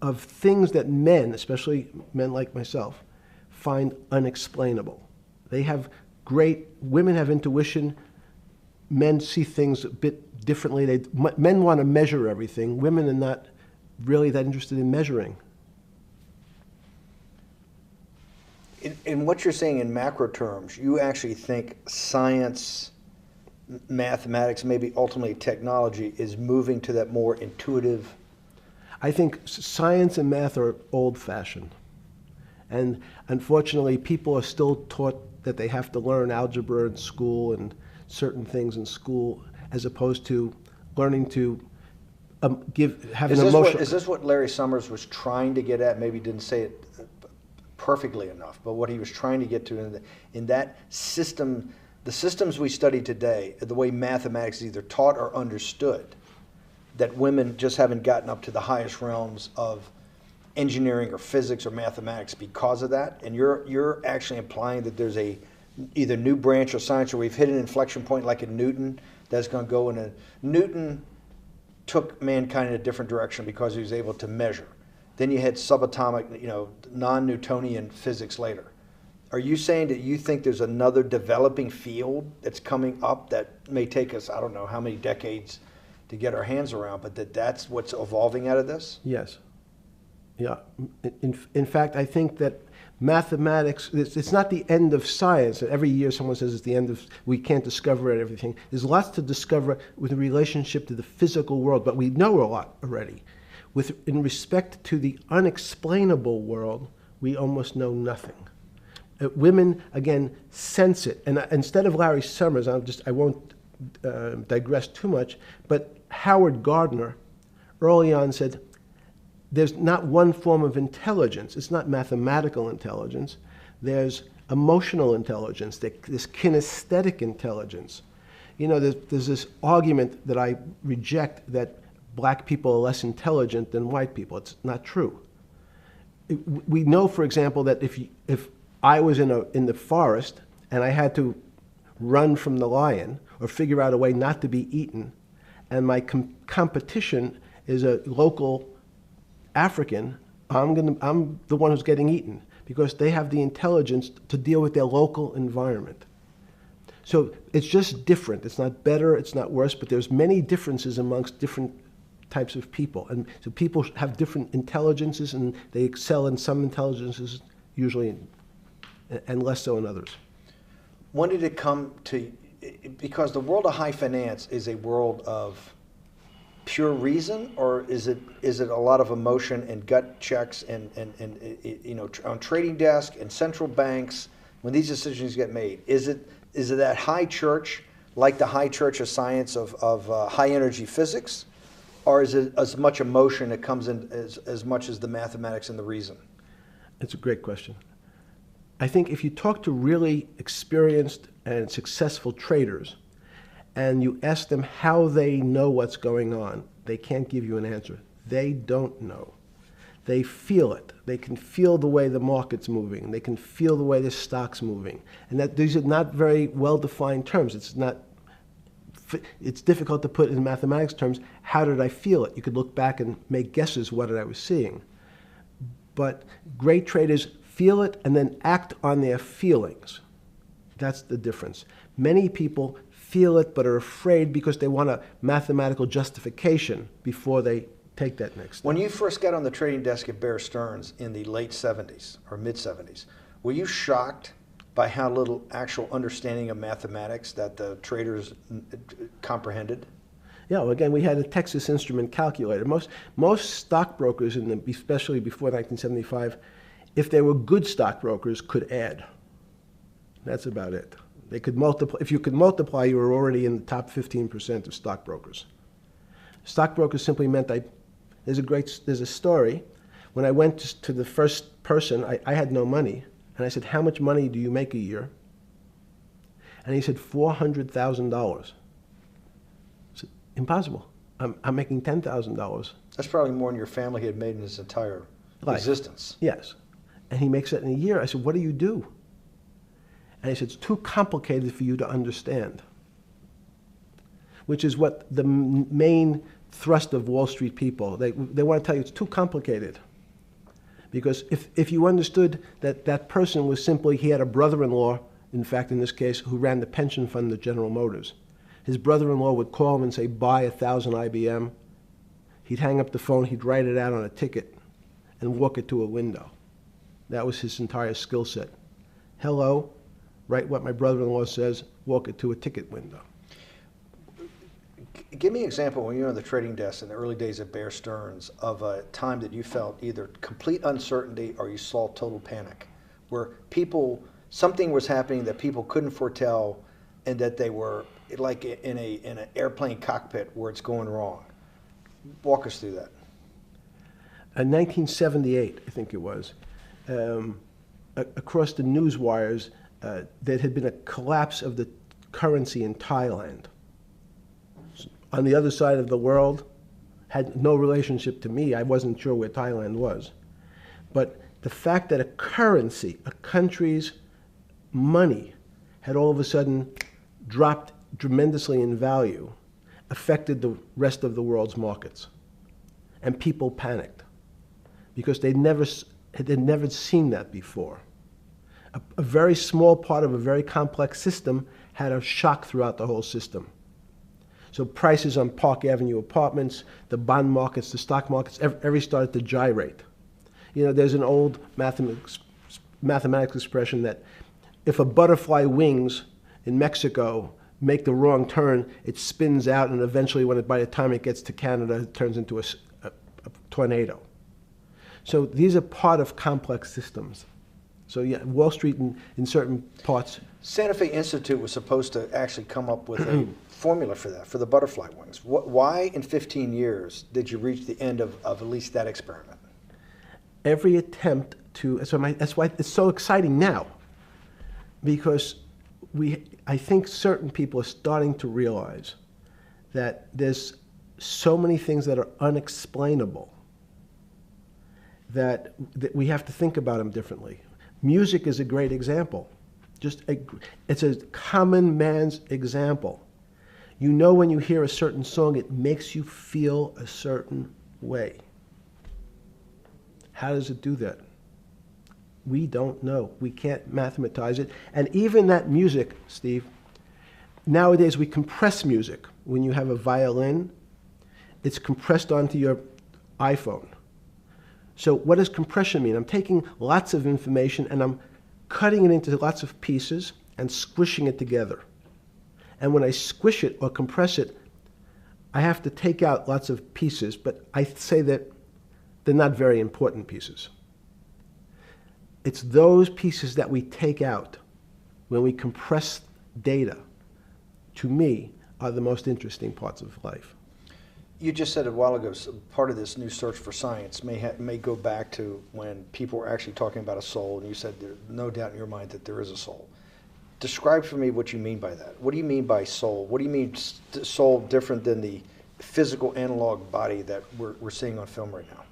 of things that men, especially men like myself, find unexplainable. Women have intuition, men see things a bit differently. Men want to measure everything. Women are not really that interested in measuring. In what you're saying in macro terms, you actually think science, mathematics, maybe ultimately technology is moving to that more intuitive? I think science and math are old-fashioned. And unfortunately, people are still taught that they have to learn algebra in school and certain things in school, as opposed to learning to have an emotion. Is this what Larry Summers was trying to get at? Maybe he didn't say it perfectly enough, but what he was trying to get to in that system, the systems we study today, the way mathematics is either taught or understood, that women just haven't gotten up to the highest realms of engineering or physics or mathematics because of that, and you're actually implying that there's a either new branch of science, or we've hit an inflection point like in Newton that's going to go in a Newton took mankind in a different direction because he was able to measure. Then you had subatomic, non-Newtonian physics later. Are you saying that you think there's another developing field that's coming up that may take us, I don't know how many decades to get our hands around, but that's what's evolving out of this? Yes. Yeah. In fact, I think that mathematics, it's not the end of science. Every year someone says it's the end of, we can't discover everything. There's lots to discover with a relationship to the physical world, but we know a lot already. In respect to the unexplainable world, we almost know nothing. Women, again, sense it. And instead of Larry Summers, I won't digress too much, but Howard Gardner early on said, there's not one form of intelligence. It's not mathematical intelligence. There's emotional intelligence. There's kinesthetic intelligence. There's this argument that I reject that black people are less intelligent than white people. It's not true. We know, for example, that if I was in the forest and I had to run from the lion or figure out a way not to be eaten, and my competition is a local African, I'm the one who's getting eaten because they have the intelligence to deal with their local environment. So it's just different. It's not better, it's not worse, but there's many differences amongst different types of people. And so people have different intelligences, and they excel in some intelligences usually, and less so in others. When did it come to, because the world of high finance is a world of pure reason, or is it a lot of emotion and gut checks and on trading desk and central banks when these decisions get made? Is it that high church, like the high church of science of high energy physics, or is it as much emotion that comes in as much as the mathematics and the reason? It's a great question. I think if you talk to really experienced and successful traders, and you ask them how they know what's going on, they can't give you an answer. They don't know. They feel it. They can feel the way the market's moving. They can feel the way the stock's moving. And that these are not very well-defined terms. It's difficult to put in mathematics terms, how did I feel it? You could look back and make guesses what I was seeing. But great traders feel it and then act on their feelings. That's the difference. Many people feel it but are afraid because they want a mathematical justification before they take that next step. When you first got on the trading desk at Bear Stearns in the late 70s or mid 70s, were you shocked by how little actual understanding of mathematics that the traders comprehended? Yeah, well, again, we had a Texas Instrument calculator. Most stockbrokers, especially before 1975, if they were good stockbrokers, could add. That's about it. They could multiply. If you could multiply, you were already in the top 15% of stockbrokers. Stockbrokers simply meant there's a story. When I went to the first person, I had no money. And I said, how much money do you make a year? And he said, $400,000. I said, impossible. I'm making $10,000. That's probably more than your family had made in its entire existence. Yes. And he makes it in a year. I said, what do you do? And he said, it's too complicated for you to understand, which is what the main thrust of Wall Street people, they want to tell you it's too complicated. Because if you understood that that person was simply, he had a brother-in-law, in fact, in this case, who ran the pension fund at General Motors. His brother-in-law would call him and say, buy 1,000 IBM. He'd hang up the phone, he'd write it out on a ticket and walk it to a window. That was his entire skill set. Hello, write what my brother-in-law says, walk it to a ticket window. Give me an example when you were on the trading desk in the early days of Bear Stearns of a time that you felt either complete uncertainty or you saw total panic, where something was happening that people couldn't foretell and that they were like in an airplane cockpit where it's going wrong. Walk us through that. In 1978, I think it was, across the news wires, there had been a collapse of the currency in Thailand. On the other side of the world, had no relationship to me. I wasn't sure where Thailand was. But the fact that a currency, a country's money, had all of a sudden dropped tremendously in value, affected the rest of the world's markets. And people panicked because they'd never seen that before. A very small part of a very complex system had a shock throughout the whole system. So prices on Park Avenue apartments, the bond markets, the stock markets, every started to gyrate. You know, there's an old mathematics expression that if a butterfly wings in Mexico make the wrong turn, it spins out, and eventually, by the time it gets to Canada, it turns into a tornado. So these are part of complex systems. So yeah, Wall Street in certain parts. Santa Fe Institute was supposed to actually come up with a formula for that, for the butterfly wings. Why in 15 years did you reach the end of at least that experiment? Every attempt to, that's why it's so exciting now, because I think certain people are starting to realize that there's so many things that are unexplainable that we have to think about them differently. Music is a great example. It's a common man's example. You know when you hear a certain song, it makes you feel a certain way. How does it do that? We don't know. We can't mathematize it. And even that music, Steve, nowadays we compress music. When you have a violin, it's compressed onto your iPhone. So what does compression mean? I'm taking lots of information and I'm cutting it into lots of pieces and squishing it together. And when I squish it or compress it, I have to take out lots of pieces, but I say that they're not very important pieces. It's those pieces that we take out when we compress data, to me, are the most interesting parts of life. You just said a while ago, part of this new search for science may go back to when people were actually talking about a soul, and you said there's no doubt in your mind that there is a soul. Describe for me what you mean by that. What do you mean by soul? What do you mean soul different than the physical analog body that we're seeing on film right now?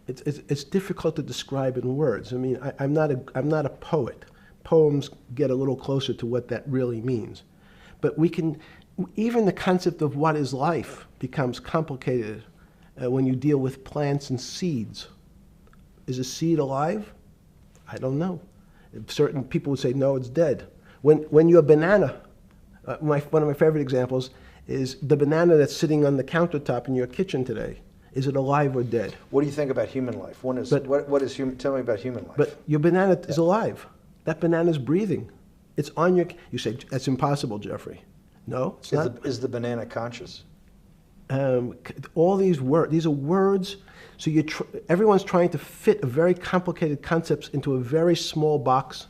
It's difficult to describe in words. I mean, I'm not a poet. Poems get a little closer to what that really means. But even the concept of what is life becomes complicated when you deal with plants and seeds. Is a seed alive? I don't know. Certain people would say, no, it's dead. When you're a banana, one of my favorite examples is the banana that's sitting on the countertop in your kitchen today. Is it alive or dead? What do you think about human life? Tell me about human life. But your banana is alive. That banana is breathing. It's on your. You say that's impossible, Jeffrey. No, it's not. Is the banana conscious? All these are words. So everyone's trying to fit a very complicated concepts into a very small box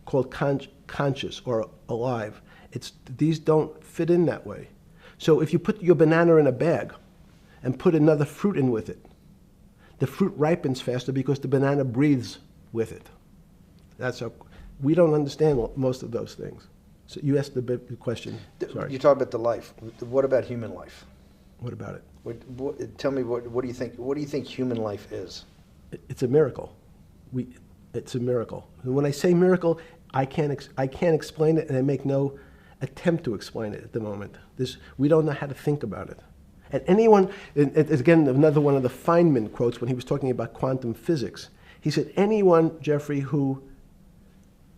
called conscious or alive. These don't fit in that way. So if you put your banana in a bag and put another fruit in with it, the fruit ripens faster because the banana breathes with it. We don't understand most of those things. So you asked the question. Sorry. You talk about the life. What about human life? What about it? Tell me what do you think? What do you think human life is? It's a miracle. It's a miracle. And when I say miracle, I can't explain it, and I make no attempt to explain it at the moment. We don't know how to think about it. And anyone, and again, another one of the Feynman quotes when he was talking about quantum physics. He said, anyone, Jeffrey, who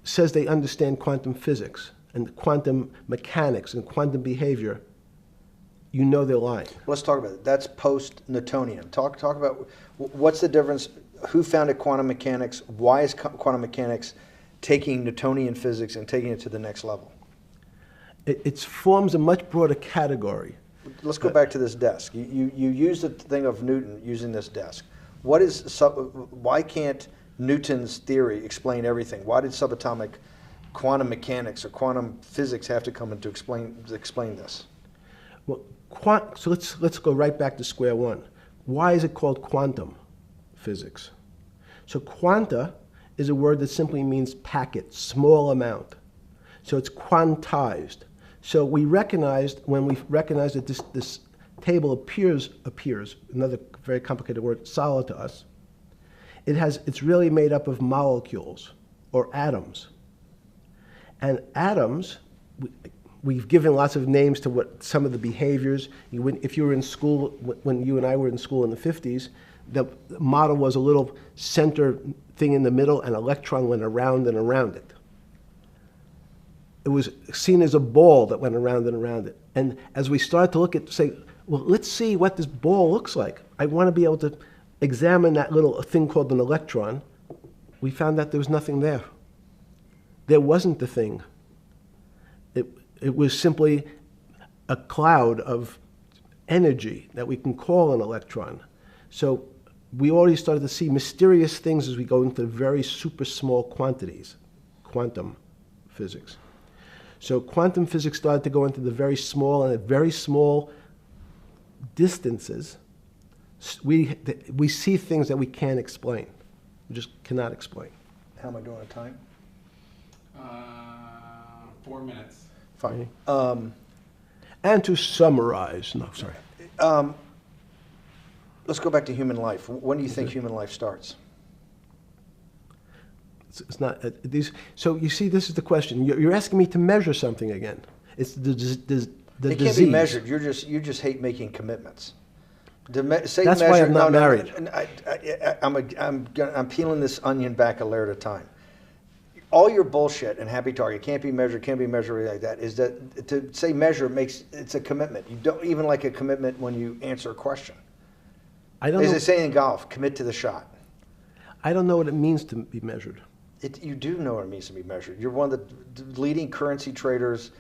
says they understand quantum physics and quantum mechanics and quantum behavior, you know they're lying. Let's talk about it. That's post-Newtonian. Talk about what's the difference, who founded quantum mechanics, why is quantum mechanics taking Newtonian physics and taking it to the next level? It forms a much broader category. Let's go back to this desk. You use the thing of Newton using this desk. Why can't Newton's theory explain everything? Why did subatomic quantum mechanics or quantum physics have to come in to explain this? Well, so let's go right back to square one. Why is it called quantum physics? So quanta is a word that simply means packet, small amount. So it's quantized. So we recognized, when we recognized that this table appears, another very complicated word, solid to us, it's really made up of molecules or atoms. And atoms, we've given lots of names to what some of the behaviors. If you were in school, when you and I were in school in the 50s, the model was a little center thing in the middle, and an electron went around and around it. It was seen as a ball that went around and around it. And as we started to look at, say, well, let's see what this ball looks like. I want to be able to examine that little thing called an electron. We found that there was nothing there. There wasn't the thing. It was simply a cloud of energy that we can call an electron. So we already started to see mysterious things as we go into very super small quantities, quantum physics. So quantum physics started to go into the very small, and at very small distances, we see things that we can't explain. We just cannot explain. How am I doing on time? 4 minutes. Fine. And to summarize, no, sorry. Let's go back to human life. When do you think human life starts? It's not these. So you see, this is the question. You're asking me to measure something again. It's the disease. It can't be measured. You just hate making commitments. That's why I'm not married. I'm peeling this onion back a layer at a time. All your bullshit and happy target can't be measured like that. Is that to say measure it's a commitment. You don't even like a commitment when you answer a question. I don't know. As they say in golf, commit to the shot. I don't know what it means to be measured. You do know what it means to be measured. You're one of the leading currency traders,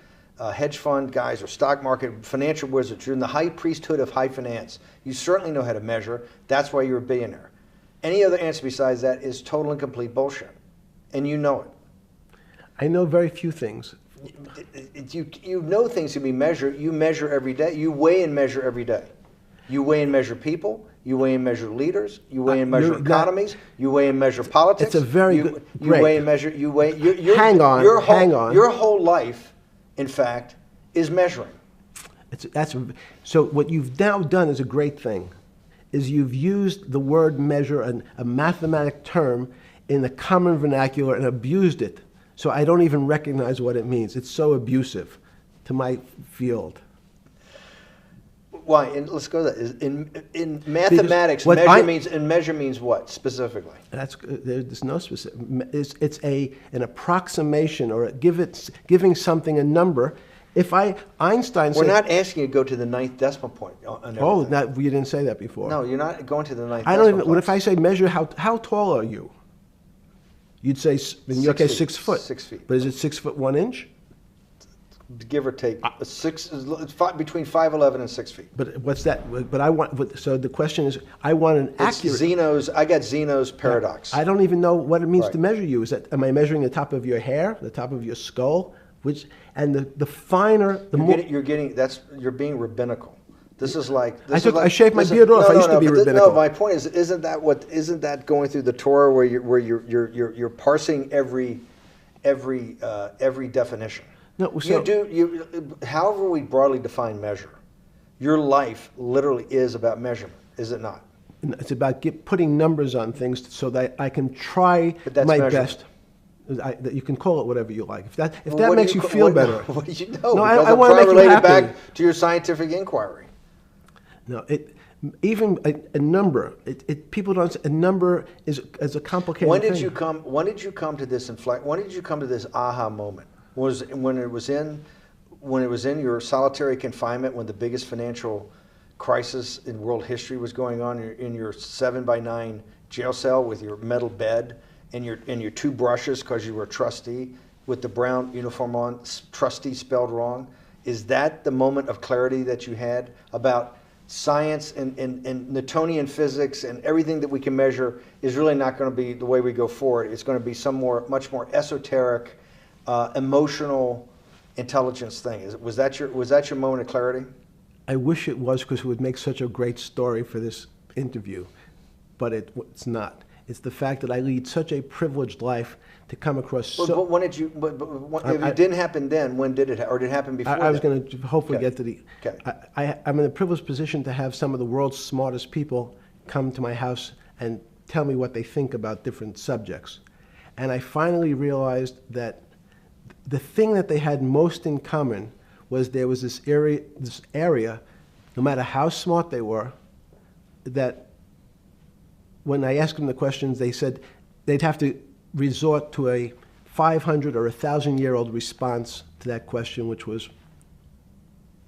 hedge fund guys, or stock market financial wizards. You're in the high priesthood of high finance. You certainly know how to measure. That's why you're a billionaire. Any other answer besides that is total and complete bullshit, and you know it. I know very few things. You know things can be measured. You measure every day. You weigh and measure every day. You weigh and measure people. You weigh and measure leaders. You weigh and measure economies. You weigh and measure politics. It's a very good. You weigh and measure. You weigh. Hang on. Your whole life, in fact, is measuring. So what you've now done is a great thing, is you've used the word measure, a mathematic term, in the common vernacular and abused it. So I don't even recognize what it means. It's so abusive to my field. Why? And let's go to that. In mathematics, measure means what specifically? There's no specific. It's an approximation, or giving something a number. Einstein said, we're not asking you to go to the ninth decimal point. You didn't say that before. No, you're not going to the ninth. I don't even. What if I say measure? How tall are you? You'd say, in your case, 6 foot. 6 feet. But is it 6 foot 1 inch? Give or take, between 5'11" and 6 feet. But what's that? So the question is, I want an accurate. I got Zeno's paradox. I don't even know what it means to measure you. Am I measuring the top of your hair, the top of your skull, and the finer, the more. You're being rabbinical. This is like. I shaved my beard off. I used to be rabbinical. No, my point is, isn't that going through the Torah where you're parsing every definition? No, however we broadly define measure, your life literally is about measurement, is it not? It's about putting numbers on things so that I can try my best. That you can call it whatever you like. If that Well, what do makes you feel better. What do you know? No, Because I I'm wanna trying to make you relate it happy. back to your scientific inquiry. No, even a number. People don't. A number is a complicated When did thing. you come? When did you come to this When did you come to this aha moment? Was when it was in your solitary confinement, when the biggest financial crisis in world history was going on, in your 7x9 jail cell with your metal bed and your two brushes because you were a trustee with the brown uniform on, trustee spelled wrong. Is that the moment of clarity that you had about science and Newtonian physics and everything that we can measure is really not going to be the way we go forward? It's going to be much more esoteric, emotional intelligence thing. Was that your moment of clarity? I wish it was, because it would make such a great story for this interview, but it's not. It's the fact that I lead such a privileged life to come across. But when did you? If it didn't happen then, when did it? Or did it happen before? I was then? going to hopefully Okay. get to the. Okay. I'm in a privileged position to have some of the world's smartest people come to my house and tell me what they think about different subjects, and I finally realized that the thing that they had most in common was there was this area, no matter how smart they were, that when I asked them the questions, they said they'd have to resort to a 500 or 1,000-year-old response to that question, which was,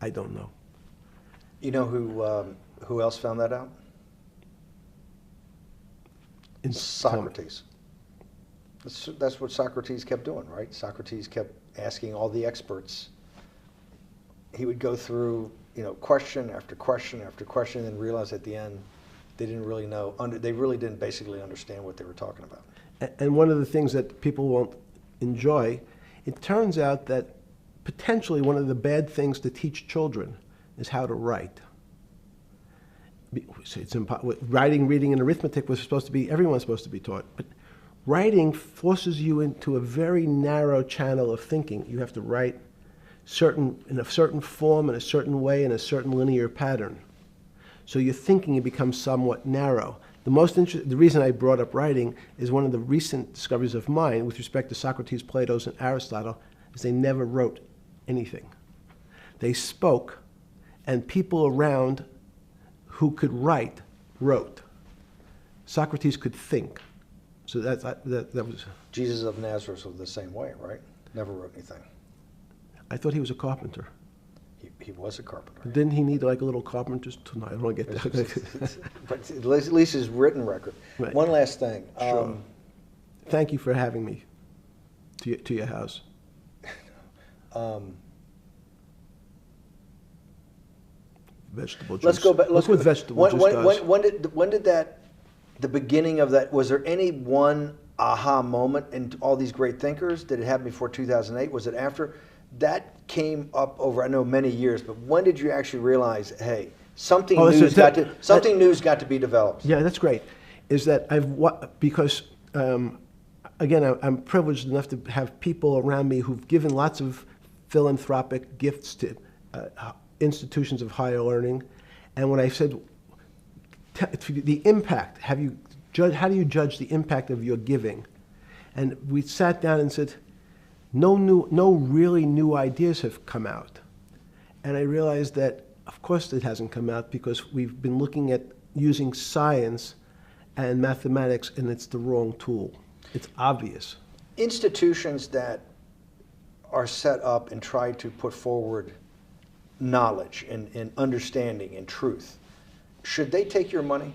I don't know. You know who else found that out? Socrates. That's what Socrates kept doing, right? Socrates kept asking all the experts. He would go through, question after question after question, and then realize at the end they didn't really know. They really didn't basically understand what they were talking about. And one of the things that people won't enjoy, it turns out that potentially one of the bad things to teach children is how to write. Writing, reading, and arithmetic was supposed to be, everyone's supposed to be taught. But writing forces you into a very narrow channel of thinking. You have to write in a certain form, in a certain way, in a certain linear pattern. So your thinking becomes somewhat narrow. The reason I brought up writing is one of the recent discoveries of mine with respect to Socrates, Plato, and Aristotle is they never wrote anything. They spoke, and people around who could write wrote. Socrates could think. So that was. Jesus of Nazareth was the same way, right? Never wrote anything. I thought he was a carpenter. He was a carpenter. Didn't he need like a little carpenter's tonight? I don't want to get that. But at least his written record. Right. One last thing. Sure. Thank you for having me to your house. Vegetable juice. Let's go back. Look what vegetable juice does. When did that? The beginning of that. Was there any one aha moment in all these great thinkers? Did it happen before 2008? Was it after? That came up over, I know, many years. But when did you actually realize, hey, something new's got to be developed? Yeah, that's great. Is that because again, I'm privileged enough to have people around me who've given lots of philanthropic gifts to institutions of higher learning, and when I said the impact, how do you judge the impact of your giving? And we sat down and said, no really new ideas have come out. And I realized that, of course, it hasn't come out because we've been looking at using science and mathematics, and it's the wrong tool. It's obvious. Institutions that are set up and try to put forward knowledge and understanding and truth, should they take your money?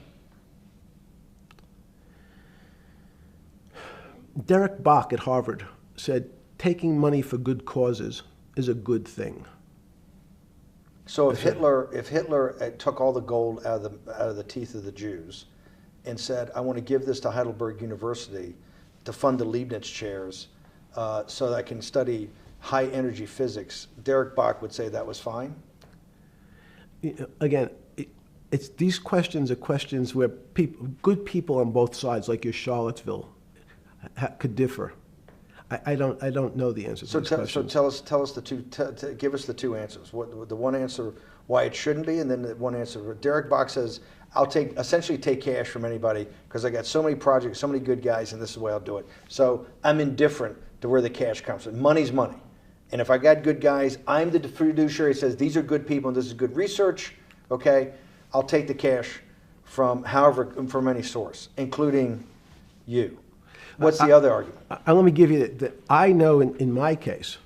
Derek Bach at Harvard said, taking money for good causes is a good thing. So if Hitler took all the gold out of the teeth of the Jews and said, I want to give this to Heidelberg University to fund the Leibniz chairs so that I can study high energy physics, Derek Bach would say that was fine? Again, these questions are questions where good people on both sides, like your Charlottesville, could differ. I don't know the answer to these questions. So tell us the two. Give us the two answers. The one answer why it shouldn't be, and then the one answer. Derek Bach says, I'll essentially take cash from anybody because I got so many projects, so many good guys, and this is the way I'll do it. So I'm indifferent to where the cash comes from. Money's money. And if I got good guys, I'm the fiduciary that says these are good people and this is good research, okay? I'll take the cash from from any source, including you. What's the other argument? Let me give you that. I know in my case,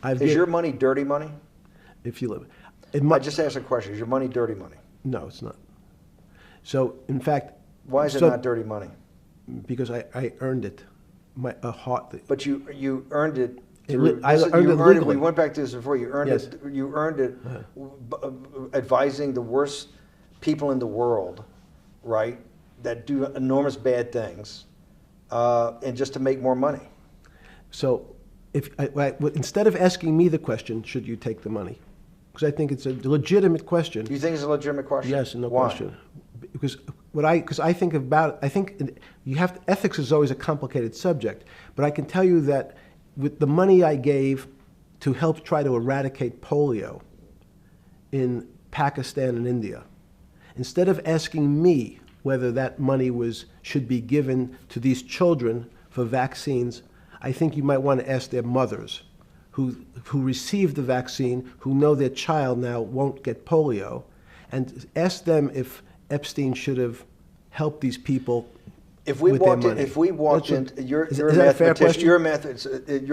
Is your money dirty money? if you live, I just asked a question. Is your money dirty money? no, it's not. So in fact, Why is it not dirty money? because I earned it, a heart. But you earned it. I earned it legally. We went back to this before. You earned Yes. it. You earned it, advising the worst people in the world, right? That do enormous bad things, and just to make more money. So instead of asking me the question, should you take the money? Because I think it's a legitimate question. Do you think it's a legitimate question? Yes, no Why? question. Because I think about, I think ethics is always a complicated subject, but I can tell you that with the money I gave to help try to eradicate polio in Pakistan and India, instead of asking me whether that money should be given to these children for vaccines, I think you might want to ask their mothers who received the vaccine, who know their child now won't get polio, and ask them if Epstein should have helped these people with their money. If we walked in, you're a mathematician. You're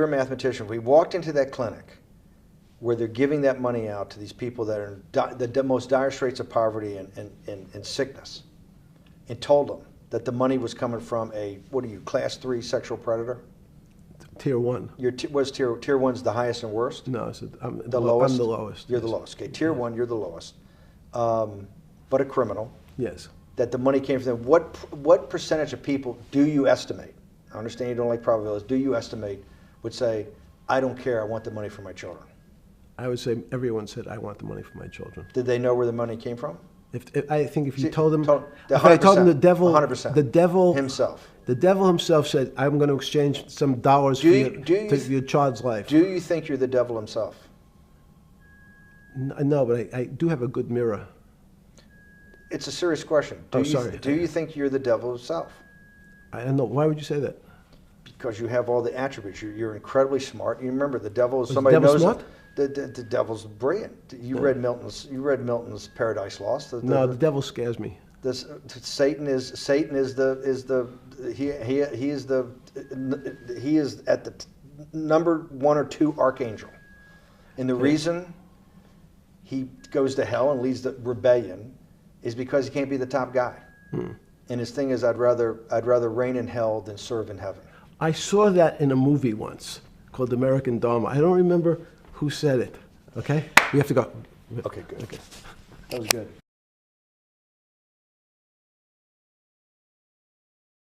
a mathematician. If we walked into that clinic where they're giving that money out to these people that are in the most dire straits of poverty and sickness, and told them that the money was coming from class 3 sexual predator? Tier 1. What's tier 1's the highest and worst? No, I'm the lowest. I'm the lowest. You're yes. the lowest. Okay, tier 1, you're the lowest. But a criminal. Yes. That the money came from them. What percentage of people do you estimate? I understand you don't like probabilities. Do you estimate would say, I don't care, I want the money for my children? I would say everyone said, I want the money for my children. Did they know where the money came from? I think if you told them, if I told them the devil, 100%. the devil himself. The devil himself said, I'm going to exchange some dollars for your child's life. Do you think you're the devil himself? No, but I do have a good mirror. It's a serious question. Sorry. Do you think you're the devil himself? I don't know. Why would you say that? Because you have all the attributes. You're incredibly smart. You remember the devil is Was somebody the devil knows smart? The devil's brilliant. You read Milton's Paradise Lost. No, the devil scares me. Satan is at the number 1 or 2 archangel, and the reason he goes to hell and leads the rebellion is because he can't be the top guy. And his thing is, I'd rather reign in hell than serve in heaven. I saw that in a movie once called American Dharma. I don't remember who said it. Okay, we have to go. Okay, good. Okay, that was good.